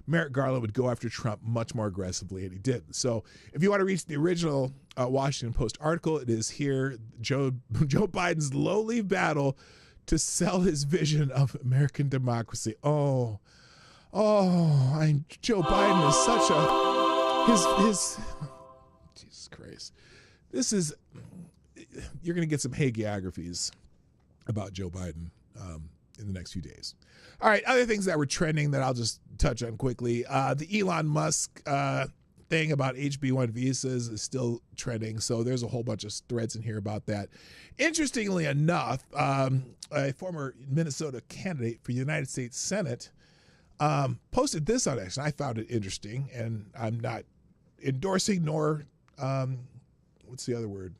Merrick Garland would go after Trump much more aggressively, and he did. So if you want to reach the original Washington Post article, it is here, Joe Biden's lowly battle to sell his vision of American democracy. Joe Biden is such his Jesus Christ. You're going to get some hagiographies about Joe Biden in the next few days. All right, other things that were trending that I'll just touch on quickly. The Elon Musk thing about HB1 visas is still trending, so there's a whole bunch of threads in here about that. Interestingly enough, a former Minnesota candidate for the United States Senate posted this on X, and I found it interesting, and I'm not endorsing nor, what's the other word?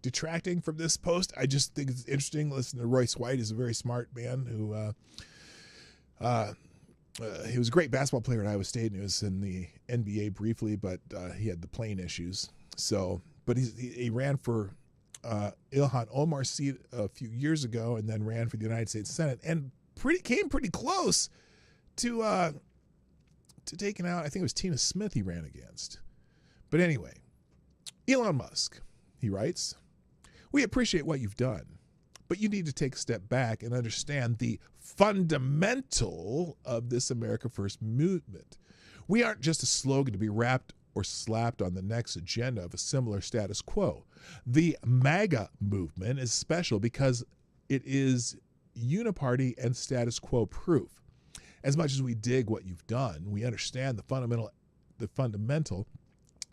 Detracting from this post. I just think it's interesting. Listen to Royce White. He's a very smart man who he was a great basketball player at Iowa State, and he was in the NBA briefly, but he had the plane issues. So, but he ran for Ilhan Omar's seat a few years ago, and then ran for the United States Senate, and came pretty close to taking out, I think it was Tina Smith he ran against. But anyway, Elon Musk, he writes, "We appreciate what you've done, but you need to take a step back and understand the fundamental of this America First movement. We aren't just a slogan to be wrapped or slapped on the next agenda of a similar status quo. The MAGA movement is special because it is uniparty and status quo proof. As much as we dig what you've done, we understand the fundamental,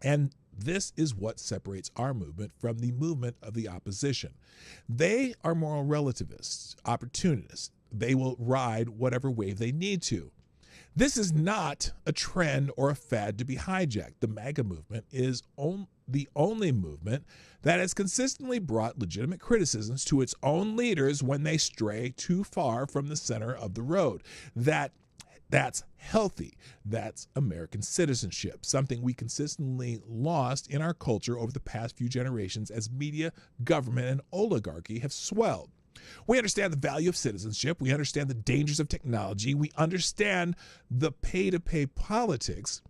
and this is what separates our movement from the movement of the opposition. They are moral relativists, opportunists. They will ride whatever wave they need to. This is not a trend or a fad to be hijacked. The MAGA movement is the only movement that has consistently brought legitimate criticisms to its own leaders when they stray too far from the center of the road. That's healthy. That's American citizenship, something we consistently lost in our culture over the past few generations as media, government, and oligarchy have swelled. We understand the value of citizenship. We understand the dangers of technology. We understand the pay-to-play politics,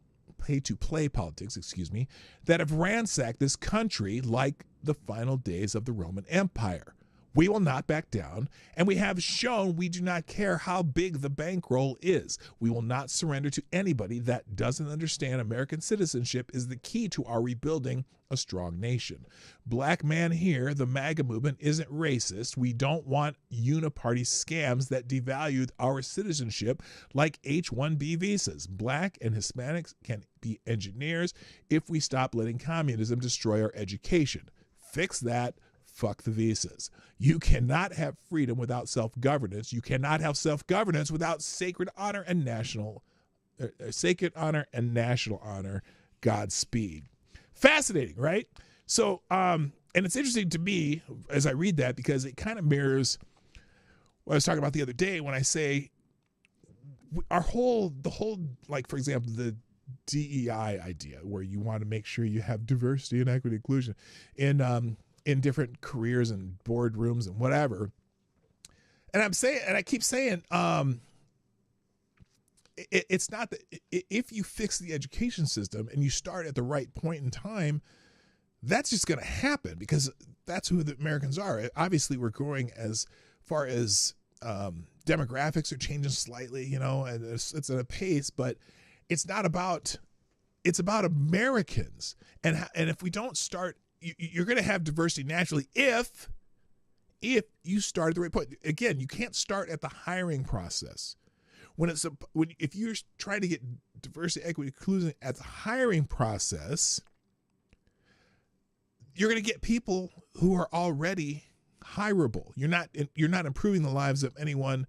that have ransacked this country like the final days of the Roman Empire. We will not back down, and we have shown we do not care how big the bankroll is. We will not surrender to anybody that doesn't understand American citizenship is the key to our rebuilding a strong nation. Black man here, the MAGA movement isn't racist. We don't want uniparty scams that devalued our citizenship like H-1B visas. Black and Hispanics can be engineers if we stop letting communism destroy our education. Fix that. Fuck the visas. You cannot have freedom without self-governance. You cannot have self-governance without sacred honor and national honor. Godspeed. Fascinating, right? So, and it's interesting to me as I read that because it kind of mirrors what I was talking about the other day when I say the whole, like, for example, the DEI idea where you want to make sure you have diversity and equity inclusion in different careers and boardrooms and whatever. And I keep saying, it's not that if you fix the education system and you start at the right point in time, that's just going to happen because that's who the Americans are. Obviously, we're growing as far as demographics are changing slightly, and it's at a pace, but it's about Americans. And if we don't start, you're going to have diversity naturally if you start at the right point. Again, you can't start at the hiring process. If you're trying to get diversity, equity, inclusion at the hiring process, you're going to get people who are already hireable. You're not improving the lives of anyone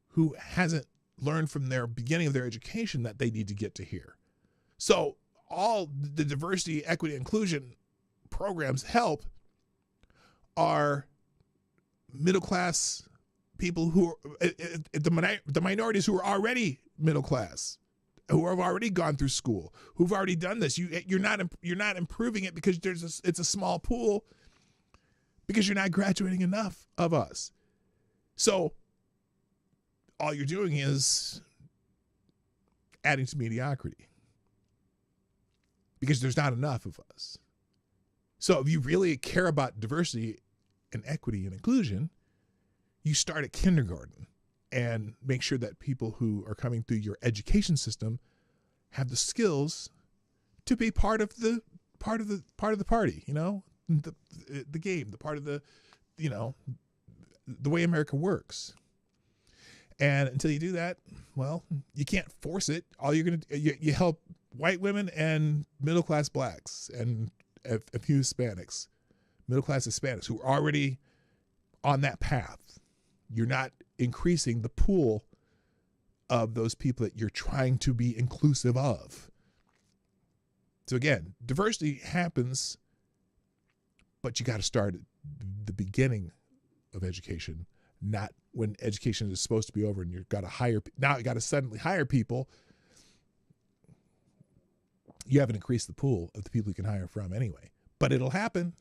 who hasn't learned from their beginning of their education that they need to get to here. So all the diversity, equity, inclusion programs help are middle class people who are the minorities who are already middle class, who have already gone through school, who've already done this. You're not improving it because it's a small pool because you're not graduating enough of us. So all you're doing is adding to mediocrity because there's not enough of us. So if you really care about diversity and equity and inclusion, you start at kindergarten and make sure that people who are coming through your education system have the skills to be part of the party, the game, the part of the way America works. And until you do that, well, you can't force it. All you're going to you help white women and middle class blacks and a few Hispanics, middle class Hispanics who are already on that path. You're not increasing the pool of those people that you're trying to be inclusive of. So again, diversity happens, but you got to start at the beginning of education, not when education is supposed to be over and you've got to hire. Now you got to suddenly hire people. You haven't increased the pool of the people you can hire from anyway, but it'll happen.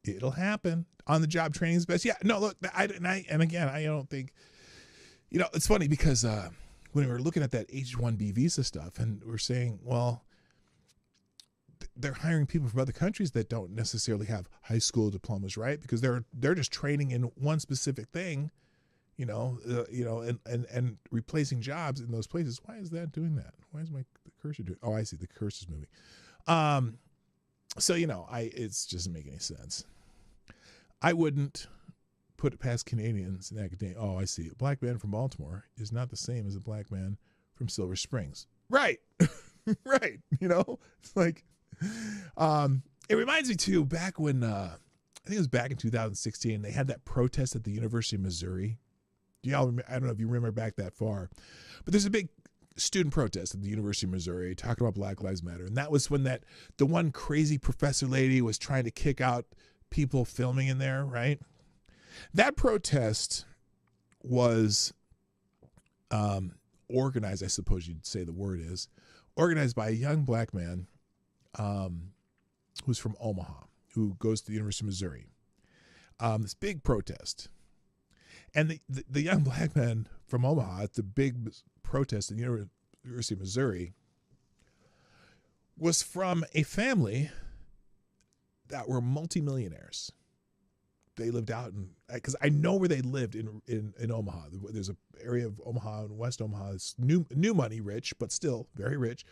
It'll happen. On the job training is best. Yeah, no, look, I don't think, it's funny because when we were looking at that H-1B visa stuff and we're saying, well, they're hiring people from other countries that don't necessarily have high school diplomas, right? Because they're just training in one specific thing, and replacing jobs in those places. Why is that doing that? Why is the cursor doing? Oh, I see. The cursor's moving. So it's just doesn't make any sense. I wouldn't put it past Canadians in academia. Oh, I see. A black man from Baltimore is not the same as a black man from Silver Springs. Right. Right. It's like, it reminds me too, back when, I think it was back in 2016, they had that protest at the University of Missouri. I don't know if you remember back that far, but there's a big student protest at the University of Missouri talking about Black Lives Matter. And that was when the one crazy professor lady was trying to kick out people filming in there, right? That protest was organized, I suppose you'd say the word is, organized by a young black man who's from Omaha, who goes to the University of Missouri. This big protest. And the young black man from Omaha at the big protest at the University of Missouri was from a family that were multimillionaires. They lived out in, because I know where they lived in Omaha. There's an area of Omaha in West Omaha. It's new money rich, but still very rich,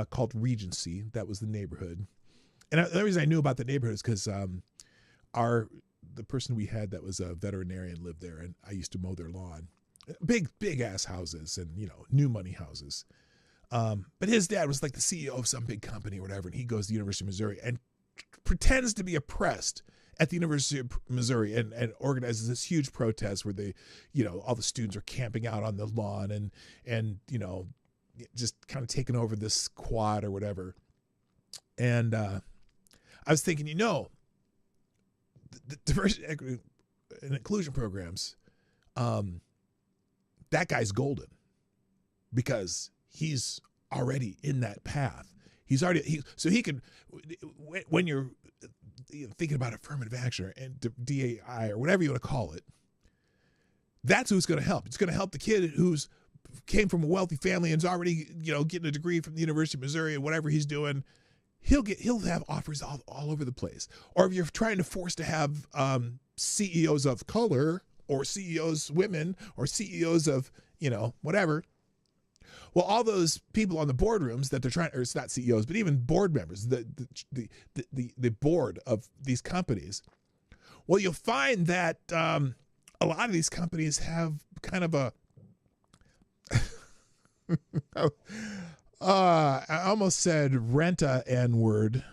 called Regency. That was the neighborhood. And the reason I knew about the neighborhood is because the person we had that was a veterinarian lived there, and I used to mow their lawn. Big ass houses and, new money houses. But his dad was like the CEO of some big company or whatever, and he goes to the University of Missouri and pretends to be oppressed at the University of Missouri and organizes this huge protest where they, all the students are camping out on the lawn and just kind of taking over this quad or whatever. And I was thinking, the diversity, equity, and inclusion programs, that guy's golden because he's already in that path. So he can, when you're thinking about affirmative action and DAI or whatever you want to call it, that's who's going to help. It's going to help the kid who's came from a wealthy family and is already, getting a degree from the University of Missouri and whatever he's doing. He'll have offers all over the place. Or if you're trying to force to have CEOs of color or CEOs women or CEOs of, whatever. Well, all those people on the boardrooms that they're trying, or it's not CEOs, but even board members, the board of these companies. Well, you'll find that a lot of these companies have kind of a, I almost said rent a N-word,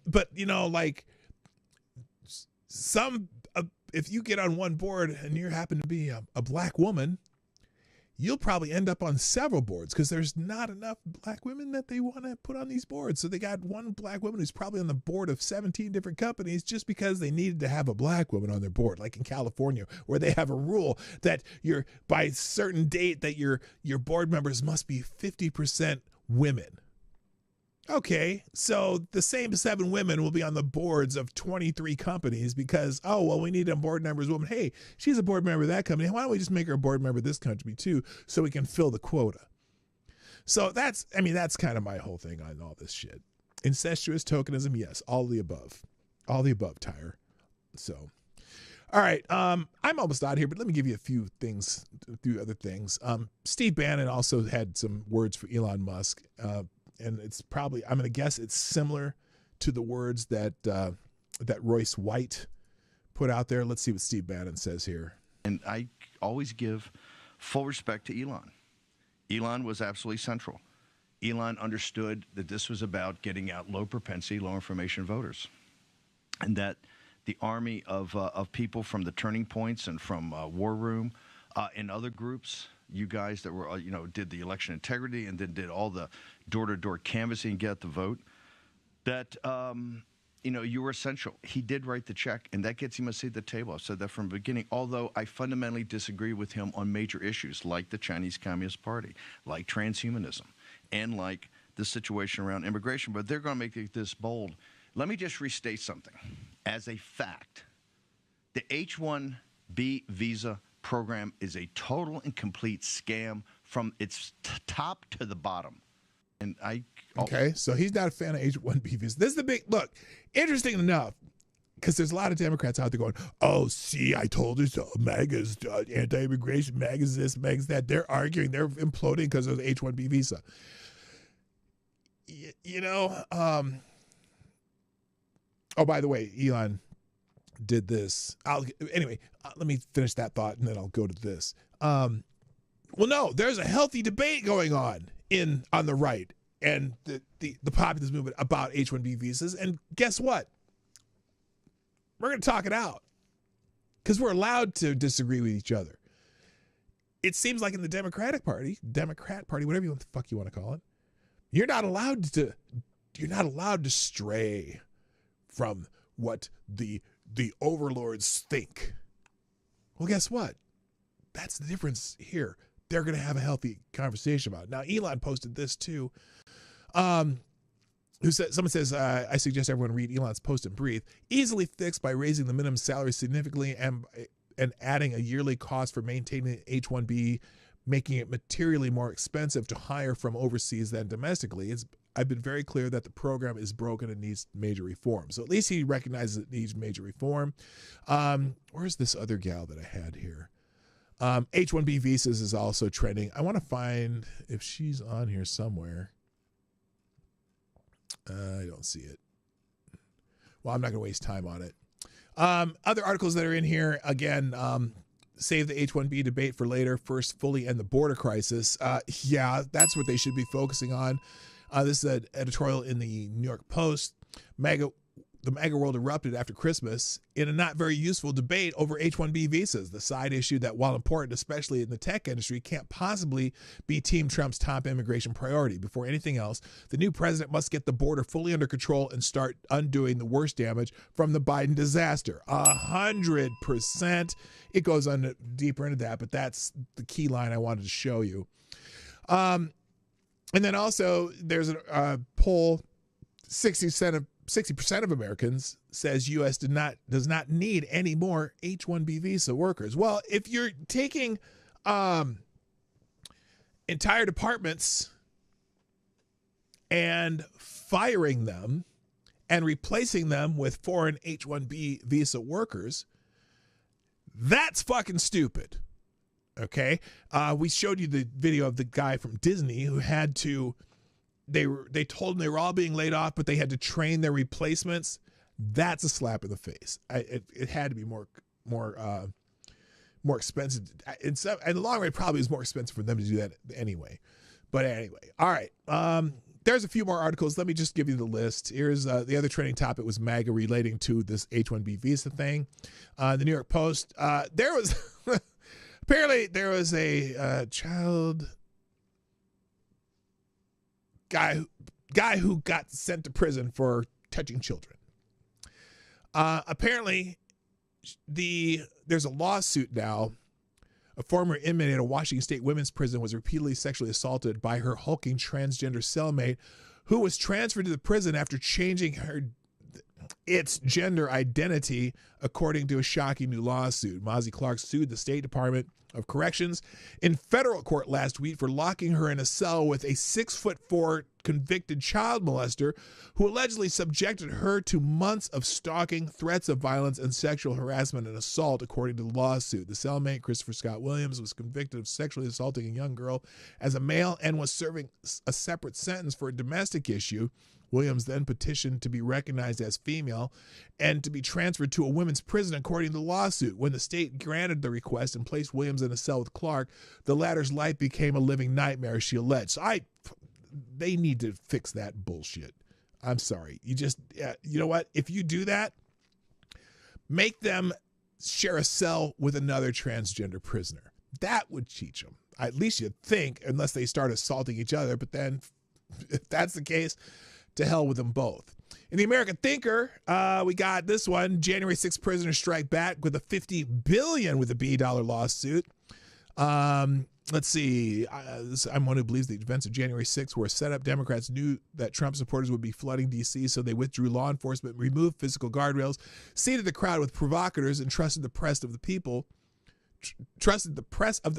but if you get on one board and you happen to be a black woman, you'll probably end up on several boards because there's not enough black women that they want to put on these boards. So they got one black woman who's probably on the board of 17 different companies just because they needed to have a black woman on their board, like in California, where they have a rule that by a certain date that your board members must be 50% women. Okay, so the same 7 women will be on the boards of 23 companies because, we need a board member as a woman. Hey, she's a board member of that company. Why don't we just make her a board member of this company too so we can fill the quota? So that's kind of my whole thing on all this shit. Incestuous tokenism, yes, all the above. All the above, Tyre. So, all right, I'm almost out here, but let me give you a few other things. Steve Bannon also had some words for Elon Musk, and it's probably, I'm going to guess it's similar to the words that Royce White put out there. Let's see what Steve Bannon says here. And I always give full respect to Elon. Elon was absolutely central. Elon understood that this was about getting out low propensity, low information voters, and that the army of people from the Turning Points and from War Room and other groups, you guys that were, did the election integrity and then did all the door-to-door canvassing and get the vote, that, you were essential. He did write the check, and that gets him a seat at the table. I've said that from the beginning, although I fundamentally disagree with him on major issues like the Chinese Communist Party, like transhumanism, and like the situation around immigration. But they're going to make this bold. Let me just restate something. As a fact, the H-1B visa program is a total and complete scam from its top to the bottom. And okay, so he's not a fan of H-1B visas. This is the big look. Interesting enough, because there's a lot of Democrats out there going, "Oh, see, I told you so. MAGA's anti-immigration, MAGA's this, MAGA's that." They're arguing, they're imploding because of the H-1B visa. Oh, by the way, Elon did this. Let me finish that thought and then I'll go to this. Well, no, there's a healthy debate going on the right and the populist movement about H-1B visas. And guess what? We're going to talk it out because we're allowed to disagree with each other. it seems like in the Democrat Party, whatever the fuck you want to call it, you're not allowed to stray from what the overlords think. Well, guess what? That's the difference here. They're going to have a healthy conversation about it. Now, Elon posted this too. Someone says, I suggest everyone read Elon's post and breathe. Easily fixed by raising the minimum salary significantly and adding a yearly cost for maintaining H-1B, making it materially more expensive to hire from overseas than domestically. I've been very clear that the program is broken and needs major reform. So at least he recognizes it needs major reform. Where's this other gal that I had here? H-1B visas is also trending. I want to find if she's on here somewhere. I don't see it. Well, I'm not going to waste time on it. Other articles that are in here, again, save the H-1B debate for later. First, fully end the border crisis. Yeah, that's what they should be focusing on. This is an editorial in the New York Post. The MAGA world erupted after Christmas in a not very useful debate over H-1B visas, the side issue that, while important, especially in the tech industry, can't possibly be Team Trump's top immigration priority. Before anything else, the new president must get the border fully under control and start undoing the worst damage from the Biden disaster. 100%. It goes on deeper into that, but that's the key line I wanted to show you. And then also there's a poll, 60% of Americans says U.S. does not need any more H-1B visa workers. Well, if you're taking entire departments and firing them and replacing them with foreign H-1B visa workers, that's fucking stupid. Okay? We showed you the video of the guy from Disney who had to... They told them they were all being laid off, but they had to train their replacements. That's a slap in the face. It had to be more expensive. In the long run, it probably is more expensive for them to do that anyway. But anyway, all right. There's a few more articles. Let me just give you the list. Here's the other trending topic was MAGA relating to this H-1B visa thing. The New York Post. There was apparently there was a child. Guy who got sent to prison for touching children. Apparently, there's a lawsuit now. A former inmate at a Washington State women's prison was repeatedly sexually assaulted by her hulking transgender cellmate, who was transferred to the prison after changing its gender identity, according to a shocking new lawsuit. Mozzie Clark sued the State Department of Corrections in federal court last week for locking her in a cell with a 6'4" convicted child molester who allegedly subjected her to months of stalking, threats of violence, and sexual harassment and assault, according to the lawsuit. The cellmate, Christopher Scott Williams, was convicted of sexually assaulting a young girl as a male and was serving a separate sentence for a domestic issue. Williams then petitioned to be recognized as female and to be transferred to a women's prison, according to the lawsuit. When the state granted the request and placed Williams in a cell with Clark, the latter's life became a living nightmare, she alleged. So they need to fix that bullshit. I'm sorry. You know what? If you do that, make them share a cell with another transgender prisoner. That would teach them. At least you'd think, unless they start assaulting each other. But then, if that's the case, to hell with them both. In the American Thinker, we got this one. January 6th prisoners strike back with a $50 billion with a B dollar lawsuit. Let's see. I'm one who believes the events of January 6th were set up. Democrats knew that Trump supporters would be flooding D.C., so they withdrew law enforcement, removed physical guardrails, seated the crowd with provocators, and trusted the press of the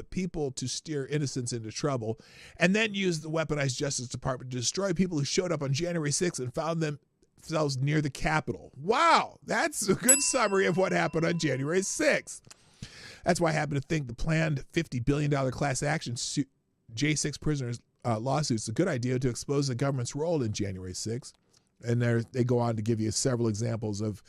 people to steer innocents into trouble, and then used the weaponized Justice Department to destroy people who showed up on January 6th and found themselves near the Capitol. Wow, that's a good summary of what happened on January 6th. That's why I happen to think the planned $50 billion class action J6 prisoners lawsuit is a good idea to expose the government's role in January 6th. And they go on to give you several examples of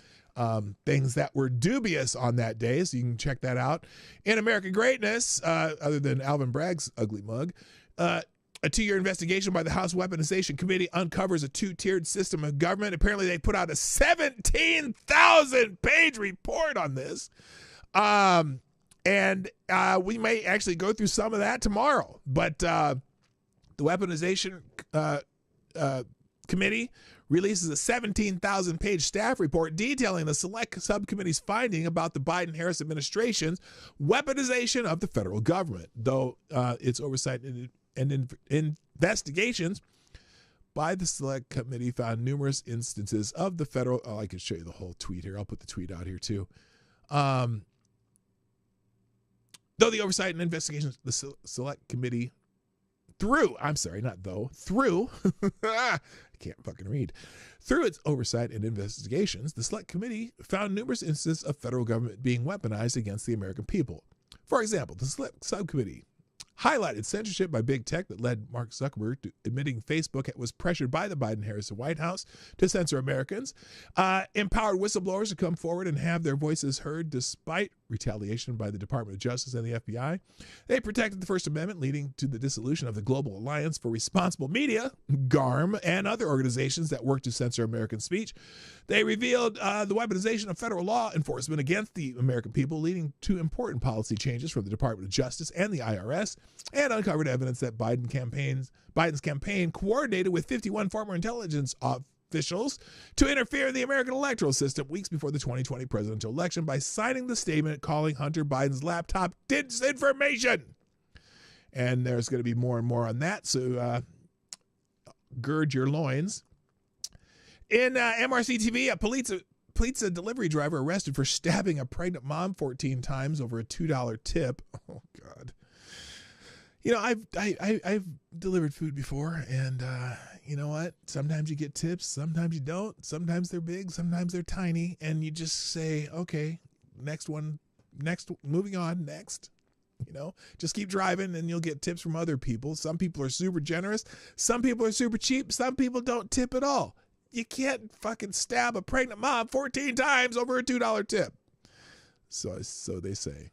things that were dubious on that day, so you can check that out. In American Greatness, other than Alvin Bragg's ugly mug, a 2-year investigation by the House Weaponization Committee uncovers a 2-tiered system of government. Apparently, they put out a 17,000-page report on this. And we may actually go through some of that tomorrow. But the Weaponization Committee releases a 17,000-page staff report detailing the Select Subcommittee's finding about the Biden-Harris administration's weaponization of the federal government, though its oversight and investigations by the Select Committee found numerous instances of the federal... Oh, I can show you the whole tweet here. I'll put the tweet out here, too. Though the oversight and investigations, the Select Committee... Through I can't fucking read. Through its oversight and investigations, the Select Committee found numerous instances of federal government being weaponized against the American people. For example, the Select Subcommittee highlighted censorship by big tech that led Mark Zuckerberg to admitting Facebook was pressured by the Biden-Harris White House to censor Americans, empowered whistleblowers to come forward and have their voices heard despite retaliation by the Department of Justice and the FBI. They protected the First Amendment, leading to the dissolution of the Global Alliance for Responsible Media, GARM, and other organizations that work to censor American speech. They revealed the weaponization of federal law enforcement against the American people, leading to important policy changes from the Department of Justice and the IRS, and uncovered evidence that Biden's campaign coordinated with 51 former intelligence officials to interfere in the American electoral system weeks before the 2020 presidential election by signing the statement calling Hunter Biden's laptop disinformation. And there's going to be more and more on that, so gird your loins. In MRC TV, a pizza delivery driver arrested for stabbing a pregnant mom 14 times over a $2 tip. Oh, God. You know, I've delivered food before, and you know what? Sometimes you get tips, sometimes you don't. Sometimes they're big, sometimes they're tiny, and you just say, okay, moving on, next. You know, just keep driving and you'll get tips from other people. Some people are super generous. Some people are super cheap. Some people don't tip at all. You can't fucking stab a pregnant mom 14 times over a $2 tip. So they say.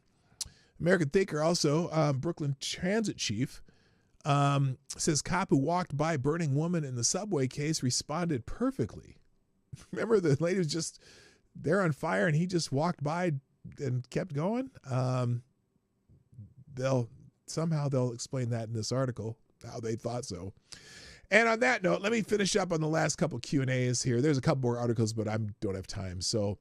American Thinker also, Brooklyn Transit Chief, says cop who walked by burning woman in the subway case responded perfectly. Remember the lady was just there on fire and he just walked by and kept going? They'll explain that in this article, how they thought so. And on that note, let me finish up on the last couple Q&As here. There's a couple more articles, but I don't have time. So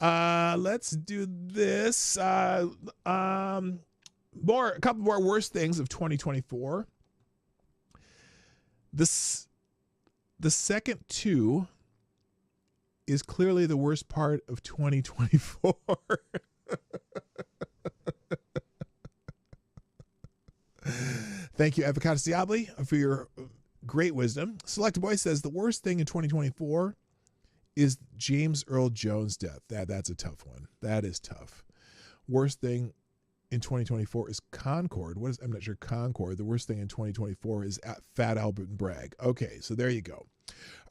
let's do this. A couple more worst things of 2024. The second two is clearly the worst part of 2024. Thank you, Avocado Diabli, for your great wisdom. Select Boy says the worst thing in 2024 is James Earl Jones' death. That's a tough one. That is tough. Worst thing in 2024 is Concord. I'm not sure Concord. The worst thing in 2024 is at Fat Albert and Bragg. Okay, so there you go.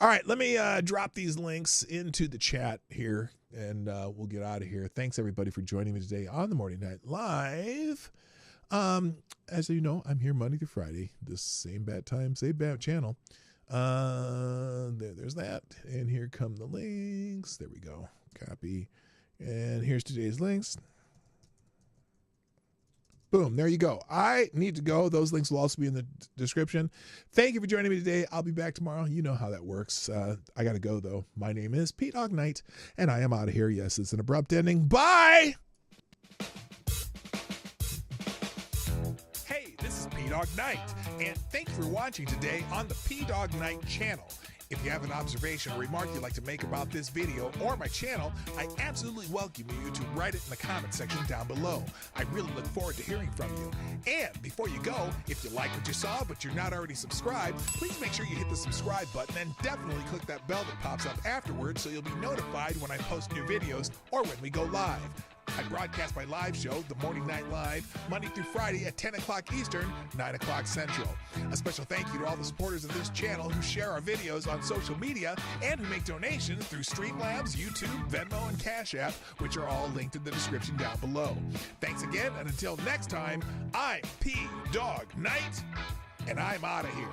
All right, let me drop these links into the chat here, and we'll get out of here. Thanks, everybody, for joining me today on the Morning Night Live. As you know, I'm here Monday through Friday, this same bat time, same bat channel. There's that. And here come the links. There we go. Copy. And here's today's links. Boom. There you go. I need to go. Those links will also be in the description. Thank you for joining me today. I'll be back tomorrow. You know how that works. I got to go, though. My name is Dawg Knight, and I am out of here. Yes, it's an abrupt ending. Bye! Dawg Knight, and thank you for watching today on the Dawg Knight Channel. If you have an observation or remark you'd like to make about this video or my channel, I absolutely welcome you to write it in the comment section down below. I really look forward to hearing from you. And before you go, if you like what you saw but you're not already subscribed, please make sure you hit the subscribe button and definitely click that bell that pops up afterwards so you'll be notified when I post new videos or when we go live. I broadcast my live show, The Morning Night Live, Monday through Friday at 10 o'clock Eastern, 9 o'clock Central. A special thank you to all the supporters of this channel who share our videos on social media and who make donations through Streamlabs, YouTube, Venmo, and Cash App, which are all linked in the description down below. Thanks again, and until next time, I'm Dawg Knight, and I'm out of here.